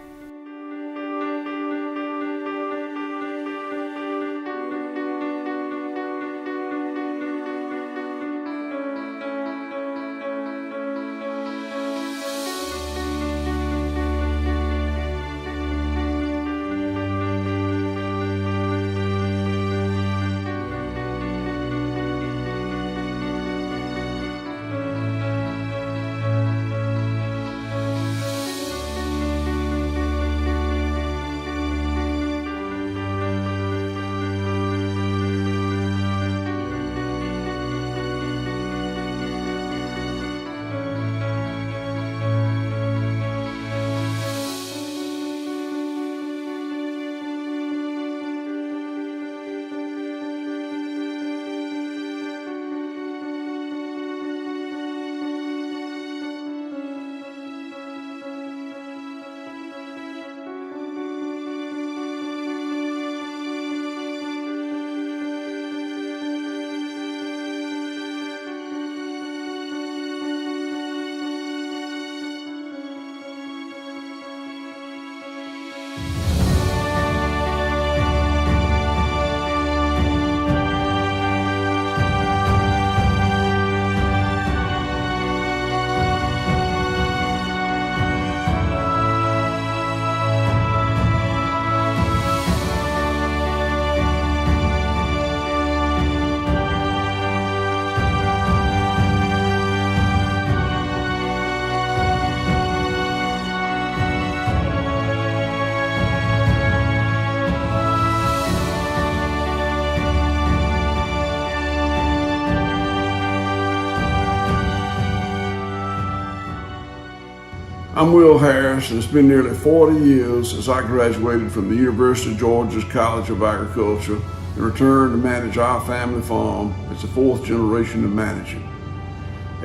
I'm Will Harris, and it's been nearly 40 years since I graduated from the University of Georgia's College of Agriculture and returned to manage our family farm as the fourth generation to manage it.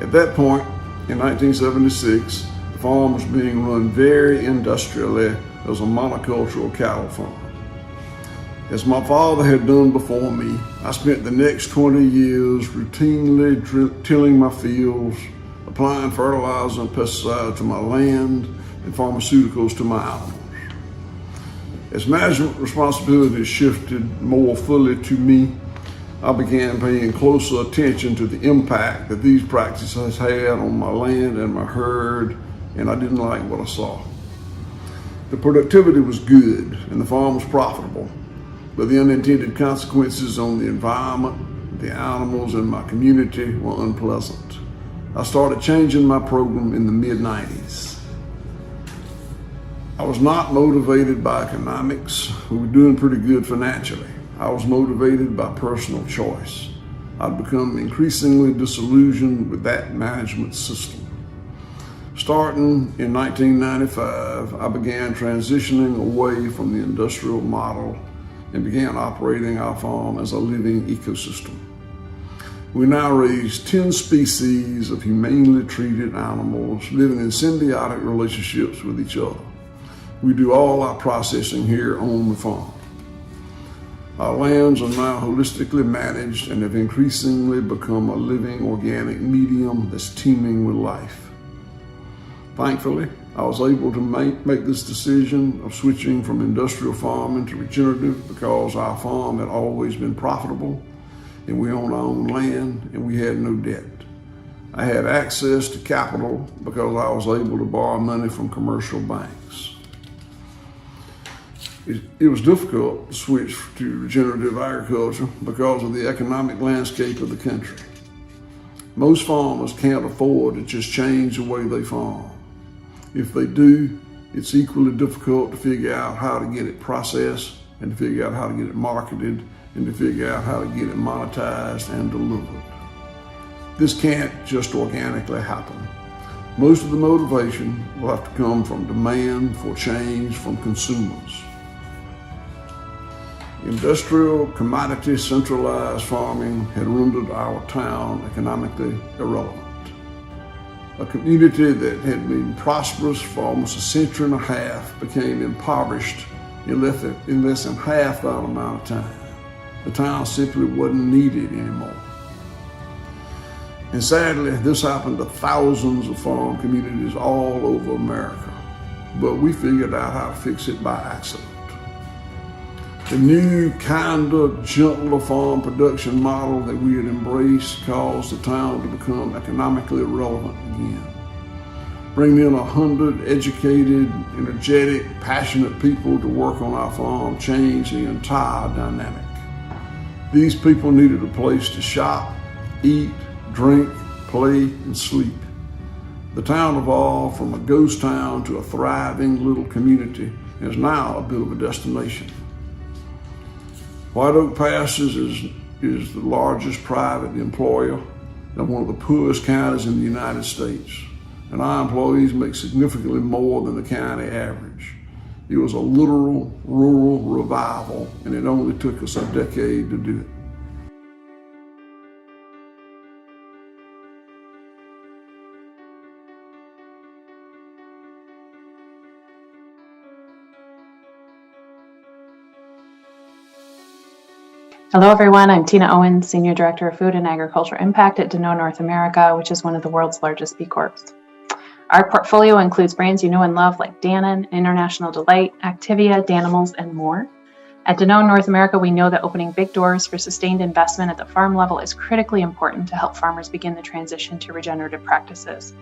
At that point, in 1976, the farm was being run very industrially as a monocultural cattle farm. As my father had done before me, I spent the next 20 years routinely tilling my fields, applying fertilizer and pesticides to my land and pharmaceuticals to my animals. As management responsibilities shifted more fully to me, I began paying closer attention to the impact that these practices had on my land and my herd, and I didn't like what I saw. The productivity was good and the farm was profitable, but the unintended consequences on the environment, the animals, and my community were unpleasant. I started changing my program in the mid-90s. I was not motivated by economics. We were doing pretty good financially. I was motivated by personal choice. I'd become increasingly disillusioned with that management system. Starting in 1995, I began transitioning away from the industrial model and began operating our farm as a living ecosystem. We now raise 10 species of humanely treated animals living in symbiotic relationships with each other. We do all our processing here on the farm. Our lands are now holistically managed and have increasingly become a living organic medium that's teeming with life. Thankfully, I was able to make this decision of switching from industrial farming to regenerative because our farm had always been profitable, and we owned our own land, and we had no debt. I had access to capital because I was able to borrow money from commercial banks. It was difficult to switch to regenerative agriculture because of the economic landscape of the country. Most farmers can't afford to just change the way they farm. If they do, it's equally difficult to figure out how to get it processed and to figure out how to get it marketed and to figure out how to get it monetized and delivered. This can't just organically happen. Most of the motivation will have to come from demand for change from consumers. Industrial, commodity, centralized farming had rendered our town economically irrelevant. A community that had been prosperous for almost a century and a half became impoverished in less than half that amount of time. The town simply wasn't needed anymore. And sadly, this happened to thousands of farm communities all over America. But we figured out how to fix it by accident. The new, kinder, gentler farm production model that we had embraced caused the town to become economically relevant again. Bringing in 100 educated, energetic, passionate people to work on our farm changed the entire dynamic. These people needed a place to shop, eat, drink, play, and sleep. The town evolved from a ghost town to a thriving little community and is now a bit of a destination. White Oak Passes is the largest private employer and one of the poorest counties in the United States. And our employees make significantly more than the county average. It was a literal rural revival, and it only took us a decade to do it. Hello, everyone. I'm Tina Owens, Senior Director of Food and Agriculture Impact at Danone North America, which is one of the world's largest B Corps. Our portfolio includes brands you know and love like Dannon, International Delight, Activia, Danimals, and more. At Danone North America, we know that opening big doors for sustained investment at the farm level is critically important to help farmers begin the transition to regenerative practices.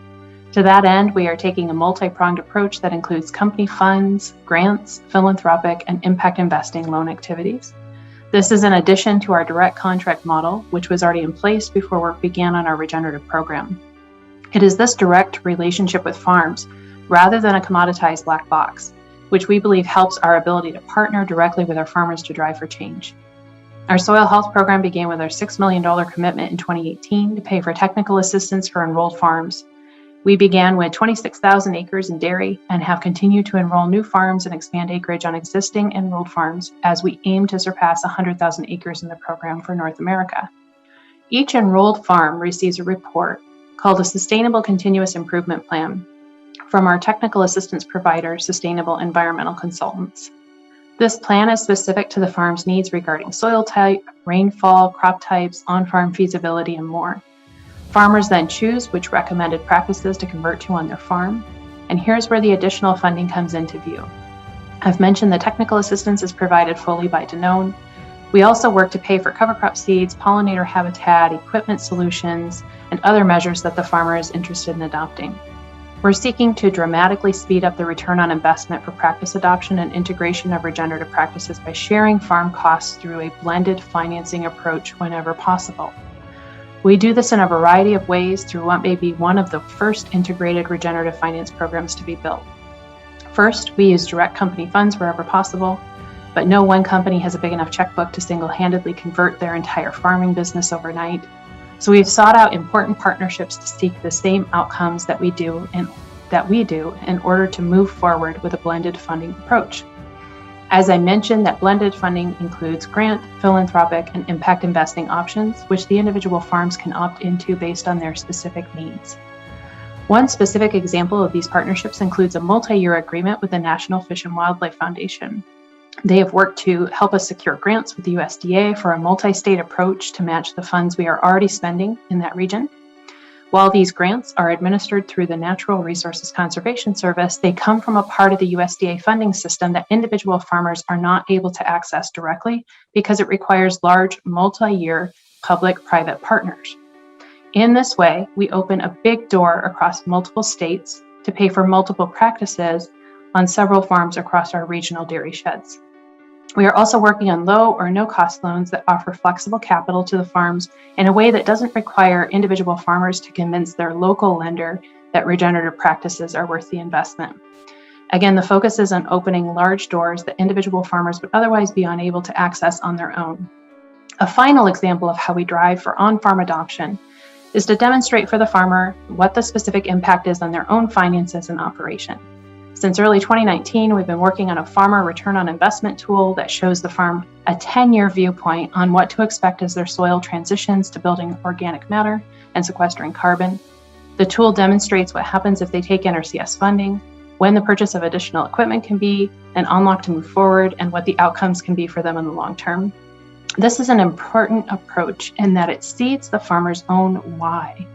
To that end, we are taking a multi-pronged approach that includes company funds, grants, philanthropic, and impact investing loan activities. This is in addition to our direct contract model, which was already in place before work began on our regenerative program. It is this direct relationship with farms, rather than a commoditized black box, which we believe helps our ability to partner directly with our farmers to drive for change. Our soil health program began with our $6 million commitment in 2018 to pay for technical assistance for enrolled farms. We began with 26,000 acres in dairy and have continued to enroll new farms and expand acreage on existing enrolled farms as we aim to surpass 100,000 acres in the program for North America. Each enrolled farm receives a report called a Sustainable Continuous Improvement Plan from our technical assistance provider, Sustainable Environmental Consultants. This plan is specific to the farm's needs regarding soil type, rainfall, crop types, on-farm feasibility, and more. Farmers then choose which recommended practices to convert to on their farm, and here's where the additional funding comes into view. I've mentioned the technical assistance is provided fully by Danone. We also work to pay for cover crop seeds, pollinator habitat, equipment solutions, and other measures that the farmer is interested in adopting. We're seeking to dramatically speed up the return on investment for practice adoption and integration of regenerative practices by sharing farm costs through a blended financing approach whenever possible. We do this in a variety of ways through what may be one of the first integrated regenerative finance programs to be built. First, we use direct company funds wherever possible, but no one company has a big enough checkbook to single-handedly convert their entire farming business overnight. So we've sought out important partnerships to seek the same outcomes that we do in order to move forward with a blended funding approach. As I mentioned, that blended funding includes grant, philanthropic, and impact investing options, which the individual farms can opt into based on their specific needs. One specific example of these partnerships includes a multi-year agreement with the National Fish and Wildlife Foundation. They have worked to help us secure grants with the USDA for a multi-state approach to match the funds we are already spending in that region. While these grants are administered through the Natural Resources Conservation Service, they come from a part of the USDA funding system that individual farmers are not able to access directly because it requires large multi-year public-private partners. In this way, we open a big door across multiple states to pay for multiple practices on several farms across our regional dairy sheds. We are also working on low or no cost loans that offer flexible capital to the farms in a way that doesn't require individual farmers to convince their local lender that regenerative practices are worth the investment. Again, the focus is on opening large doors that individual farmers would otherwise be unable to access on their own. A final example of how we drive for on-farm adoption is to demonstrate for the farmer what the specific impact is on their own finances and operation. Since early 2019, we've been working on a farmer return on investment tool that shows the farm a 10-year viewpoint on what to expect as their soil transitions to building organic matter and sequestering carbon. The tool demonstrates what happens if they take NRCS funding, when the purchase of additional equipment can be an unlock to move forward, and what the outcomes can be for them in the long term. This is an important approach in that it seeds the farmer's own why,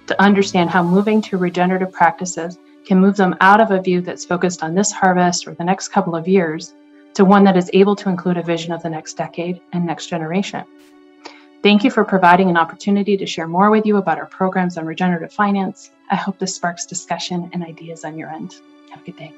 to understand how moving to regenerative practices can move them out of a view that's focused on this harvest or the next couple of years to one that is able to include a vision of the next decade and next generation. Thank you for providing an opportunity to share more with you about our programs on regenerative finance. I hope this sparks discussion and ideas on your end. Have a good day.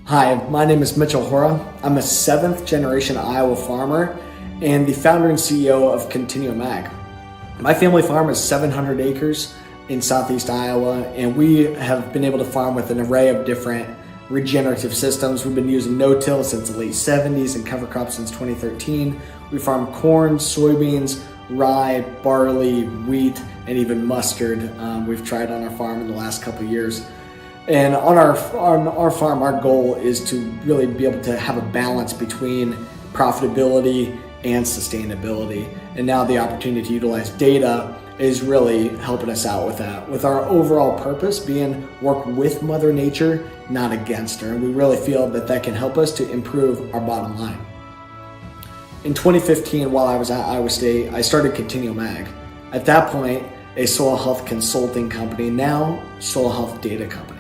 Hi, my name is Mitchell Hora. I'm a 7th generation Iowa farmer and the founder and CEO of Continuum Ag. My family farm is 700 acres in southeast Iowa, and we have been able to farm with an array of different regenerative systems. We've been using no-till since the late 70s and cover crops since 2013. We farm corn, soybeans, rye, barley, wheat, and even mustard. We've tried on our farm in the last couple of years. And on our farm, our goal is to really be able to have a balance between profitability and sustainability. And now the opportunity to utilize data is really helping us out with that, with our overall purpose being work with Mother Nature, not against her. And we really feel that that can help us to improve our bottom line. In 2015, while I was at Iowa State, I started Continuum Ag. At that point, a soil health consulting company, now soil health data company.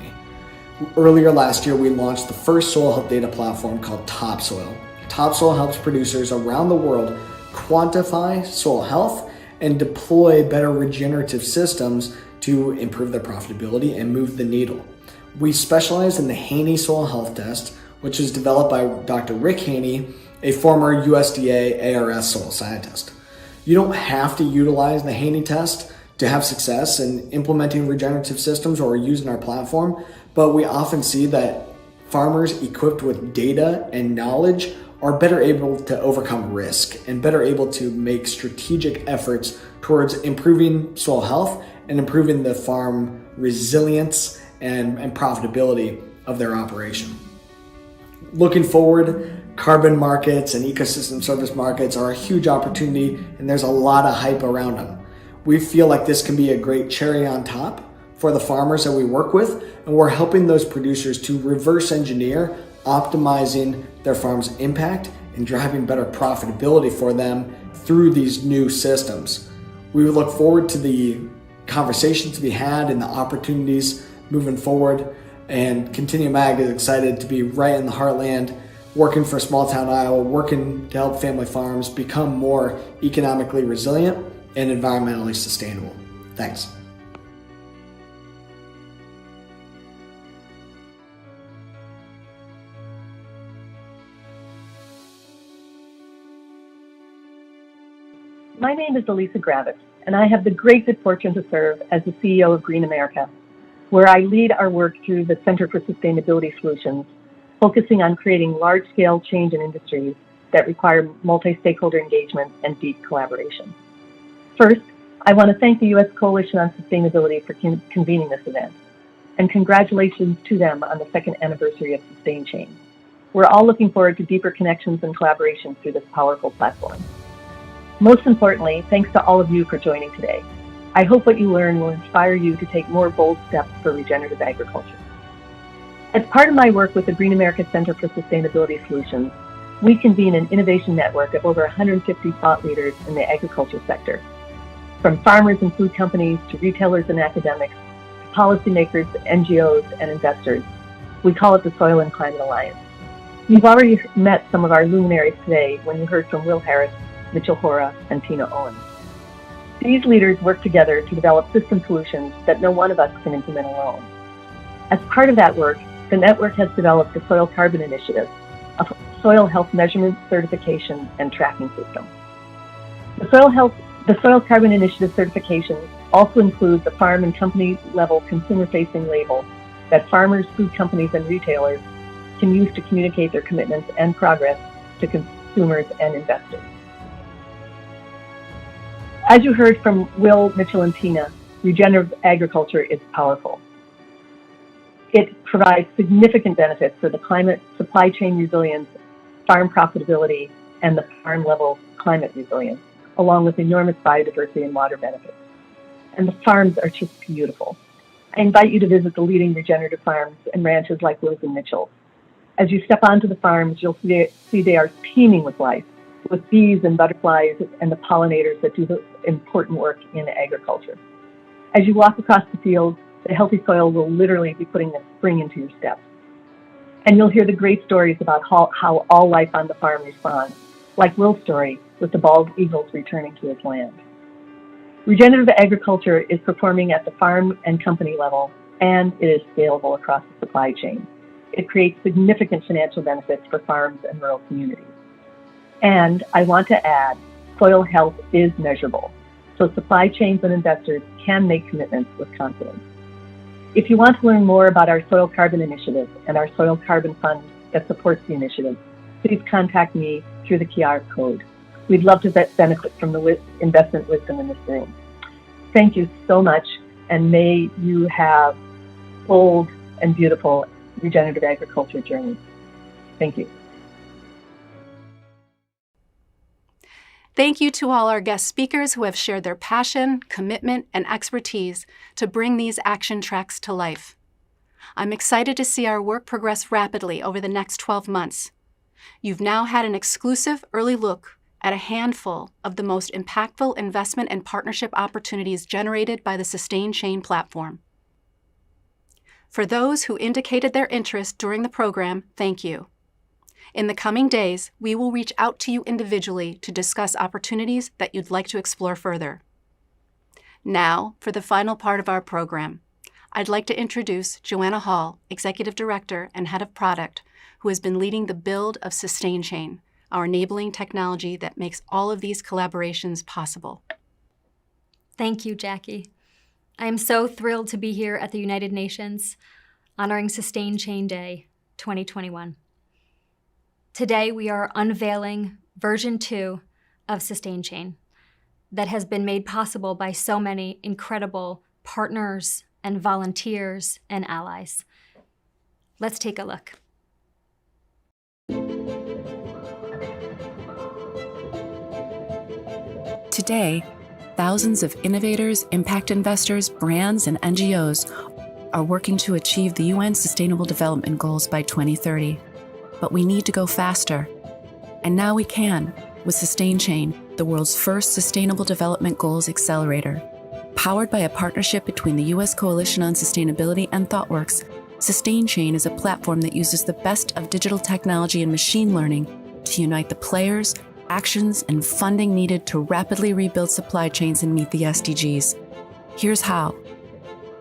Earlier last year, we launched the first soil health data platform called Topsoil. Topsoil helps producers around the world quantify soil health and deploy better regenerative systems to improve their profitability and move the needle. We specialize in the Haney Soil Health Test, which is developed by Dr. Rick Haney, a former USDA ARS soil scientist. You don't have to utilize the Haney test to have success in implementing regenerative systems or using our platform, but we often see that Farmers equipped with data and knowledge are better able to overcome risk and better able to make strategic efforts towards improving soil health and improving the farm resilience and profitability of their operation. Looking forward, carbon markets and ecosystem service markets are a huge opportunity, and there's a lot of hype around them. We feel like this can be a great cherry on top for the farmers that we work with, and we're helping those producers to reverse engineer, optimizing their farm's impact and driving better profitability for them through these new systems. We look forward to the conversations to be had and the opportunities moving forward, and Continuum Ag is excited to be right in the heartland, working for small town Iowa, working to help family farms become more economically resilient and environmentally sustainable. Thanks. My name is Elisa Gravis, and I have the great good fortune to serve as the CEO of Green America, where I lead our work through the Center for Sustainability Solutions, focusing on creating large-scale change in industries that require multi-stakeholder engagement and deep collaboration. First, I want to thank the U.S. Coalition on Sustainability for convening this event, and congratulations to them on the second anniversary of SustainChain. We're all looking forward to deeper connections and collaboration through this powerful platform. Most importantly, thanks to all of you for joining today. I hope what you learn will inspire you to take more bold steps for regenerative agriculture. As part of my work with the Green America Center for Sustainability Solutions, we convene an innovation network of over 150 thought leaders in the agriculture sector. From farmers and food companies to retailers and academics, to policymakers, NGOs, and investors, we call it the Soil and Climate Alliance. You've already met some of our luminaries today when you heard from Will Harris, Mitchell Hora, and Tina Owens. These leaders work together to develop system solutions that no one of us can implement alone. As part of that work, the network has developed the Soil Carbon Initiative, a soil health measurement, certification, and tracking system. The Soil Carbon Initiative certification also includes a farm and company level consumer-facing label that farmers, food companies, and retailers can use to communicate their commitments and progress to consumers and investors. As you heard from Will, Mitchell, and Tina, regenerative agriculture is powerful. It provides significant benefits for the climate, supply chain resilience, farm profitability, and the farm level climate resilience, along with enormous biodiversity and water benefits. And the farms are just beautiful. I invite you to visit the leading regenerative farms and ranches like Will's and Mitchell's. As you step onto the farms, you'll see they are teeming with life, with bees and butterflies and the pollinators that do the important work in agriculture. As you walk across the fields, the healthy soil will literally be putting a spring into your steps. And you'll hear the great stories about how all life on the farm responds, like Will's story with the bald eagles returning to his land. Regenerative agriculture is performing at the farm and company level, and it is scalable across the supply chain. It creates significant financial benefits for farms and rural communities. And I want to add, soil health is measurable, so supply chains and investors can make commitments with confidence. If you want to learn more about our Soil Carbon Initiative and our Soil Carbon Fund that supports the initiative, please contact me through the QR code. We'd love to benefit from the investment wisdom in this room. Thank you so much, and may you have bold and beautiful regenerative agriculture journeys. Thank you. Thank you to all our guest speakers who have shared their passion, commitment, and expertise to bring these action tracks to life. I'm excited to see our work progress rapidly over the next 12 months. You've now had an exclusive early look at a handful of the most impactful investment and partnership opportunities generated by the SustainChain platform. For those who indicated their interest during the program, thank you. In the coming days, we will reach out to you individually to discuss opportunities that you'd like to explore further. Now, for the final part of our program, I'd like to introduce Joanna Hall, Executive Director and Head of Product, who has been leading the build of SustainChain, our enabling technology that makes all of these collaborations possible. Thank you, Jackie. I am so thrilled to be here at the United Nations, honoring SustainChain Day, 2021. Today, we are unveiling version 2 of SustainChain that has been made possible by so many incredible partners and volunteers and allies. Let's take a look. Today, thousands of innovators, impact investors, brands, and NGOs are working to achieve the UN Sustainable Development Goals by 2030. But we need to go faster. And now we can with SustainChain, the world's first Sustainable Development Goals accelerator. Powered by a partnership between the U.S. Coalition on Sustainability and ThoughtWorks, SustainChain is a platform that uses the best of digital technology and machine learning to unite the players, actions, and funding needed to rapidly rebuild supply chains and meet the SDGs. Here's how.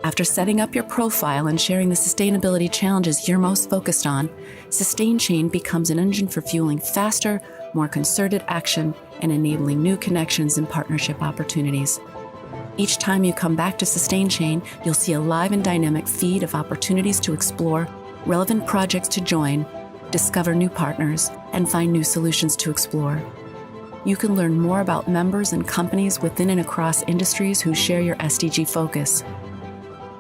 After setting up your profile and sharing the sustainability challenges you're most focused on, SustainChain becomes an engine for fueling faster, more concerted action and enabling new connections and partnership opportunities. Each time you come back to SustainChain, you'll see a live and dynamic feed of opportunities to explore, relevant projects to join, discover new partners, and find new solutions to explore. You can learn more about members and companies within and across industries who share your SDG focus.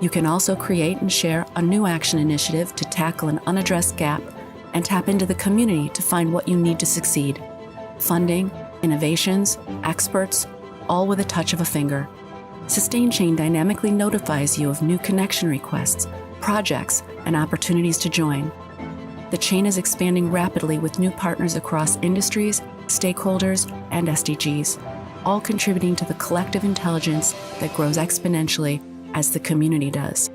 You can also create and share a new action initiative to tackle an unaddressed gap and tap into the community to find what you need to succeed. Funding, innovations, experts, all with a touch of a finger. SustainChain dynamically notifies you of new connection requests, projects, and opportunities to join. The chain is expanding rapidly with new partners across industries, stakeholders, and SDGs, all contributing to the collective intelligence that grows exponentially as the community does.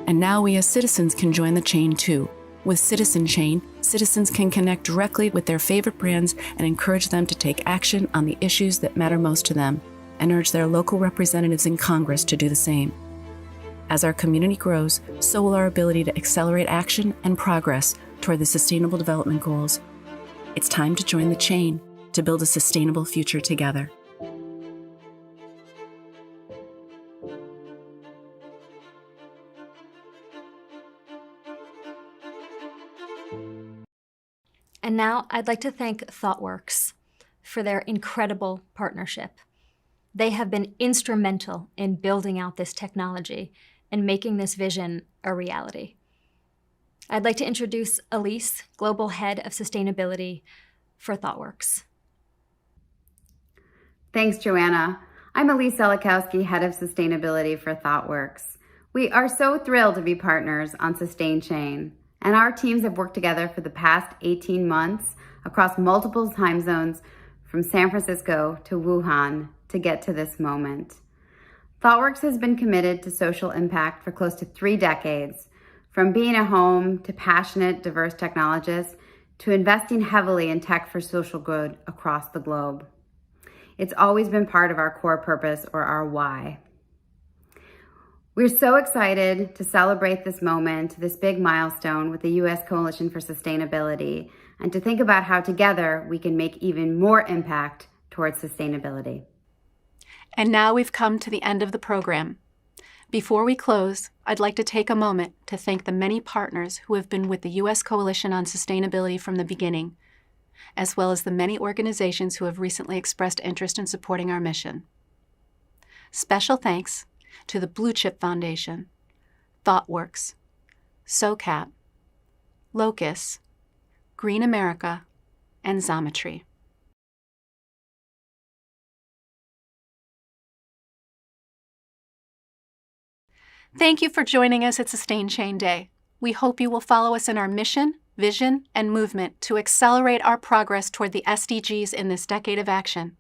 And now we as citizens can join the chain too. With SustainChain, citizens can connect directly with their favorite brands and encourage them to take action on the issues that matter most to them, and urge their local representatives in Congress to do the same. As our community grows, so will our ability to accelerate action and progress toward the Sustainable Development Goals. It's time to join the chain to build a sustainable future together. And now I'd like to thank ThoughtWorks for their incredible partnership. They have been instrumental in building out this technology and making this vision a reality. I'd like to introduce Elise, Global Head of Sustainability for ThoughtWorks. Thanks, Joanna. I'm Elise Zelikowski, Head of Sustainability for ThoughtWorks. We are so thrilled to be partners on SustainChain, and our teams have worked together for the past 18 months across multiple time zones from San Francisco to Wuhan to get to this moment. ThoughtWorks has been committed to social impact for close to 3 decades, from being a home to passionate, diverse technologists to investing heavily in tech for social good across the globe. It's always been part of our core purpose, or our why. We're so excited to celebrate this moment, this big milestone with the U.S. Coalition for Sustainability, and to think about how together we can make even more impact towards sustainability. And now we've come to the end of the program. Before we close, I'd like to take a moment to thank the many partners who have been with the U.S. Coalition on Sustainability from the beginning, as well as the many organizations who have recently expressed interest in supporting our mission. Special thanks to the Blue Chip Foundation, ThoughtWorks, SOCAP, Locus, Green America, and Xometry. Thank you for joining us at SustainChain Day. We hope you will follow us in our mission, vision, and movement to accelerate our progress toward the SDGs in this decade of action.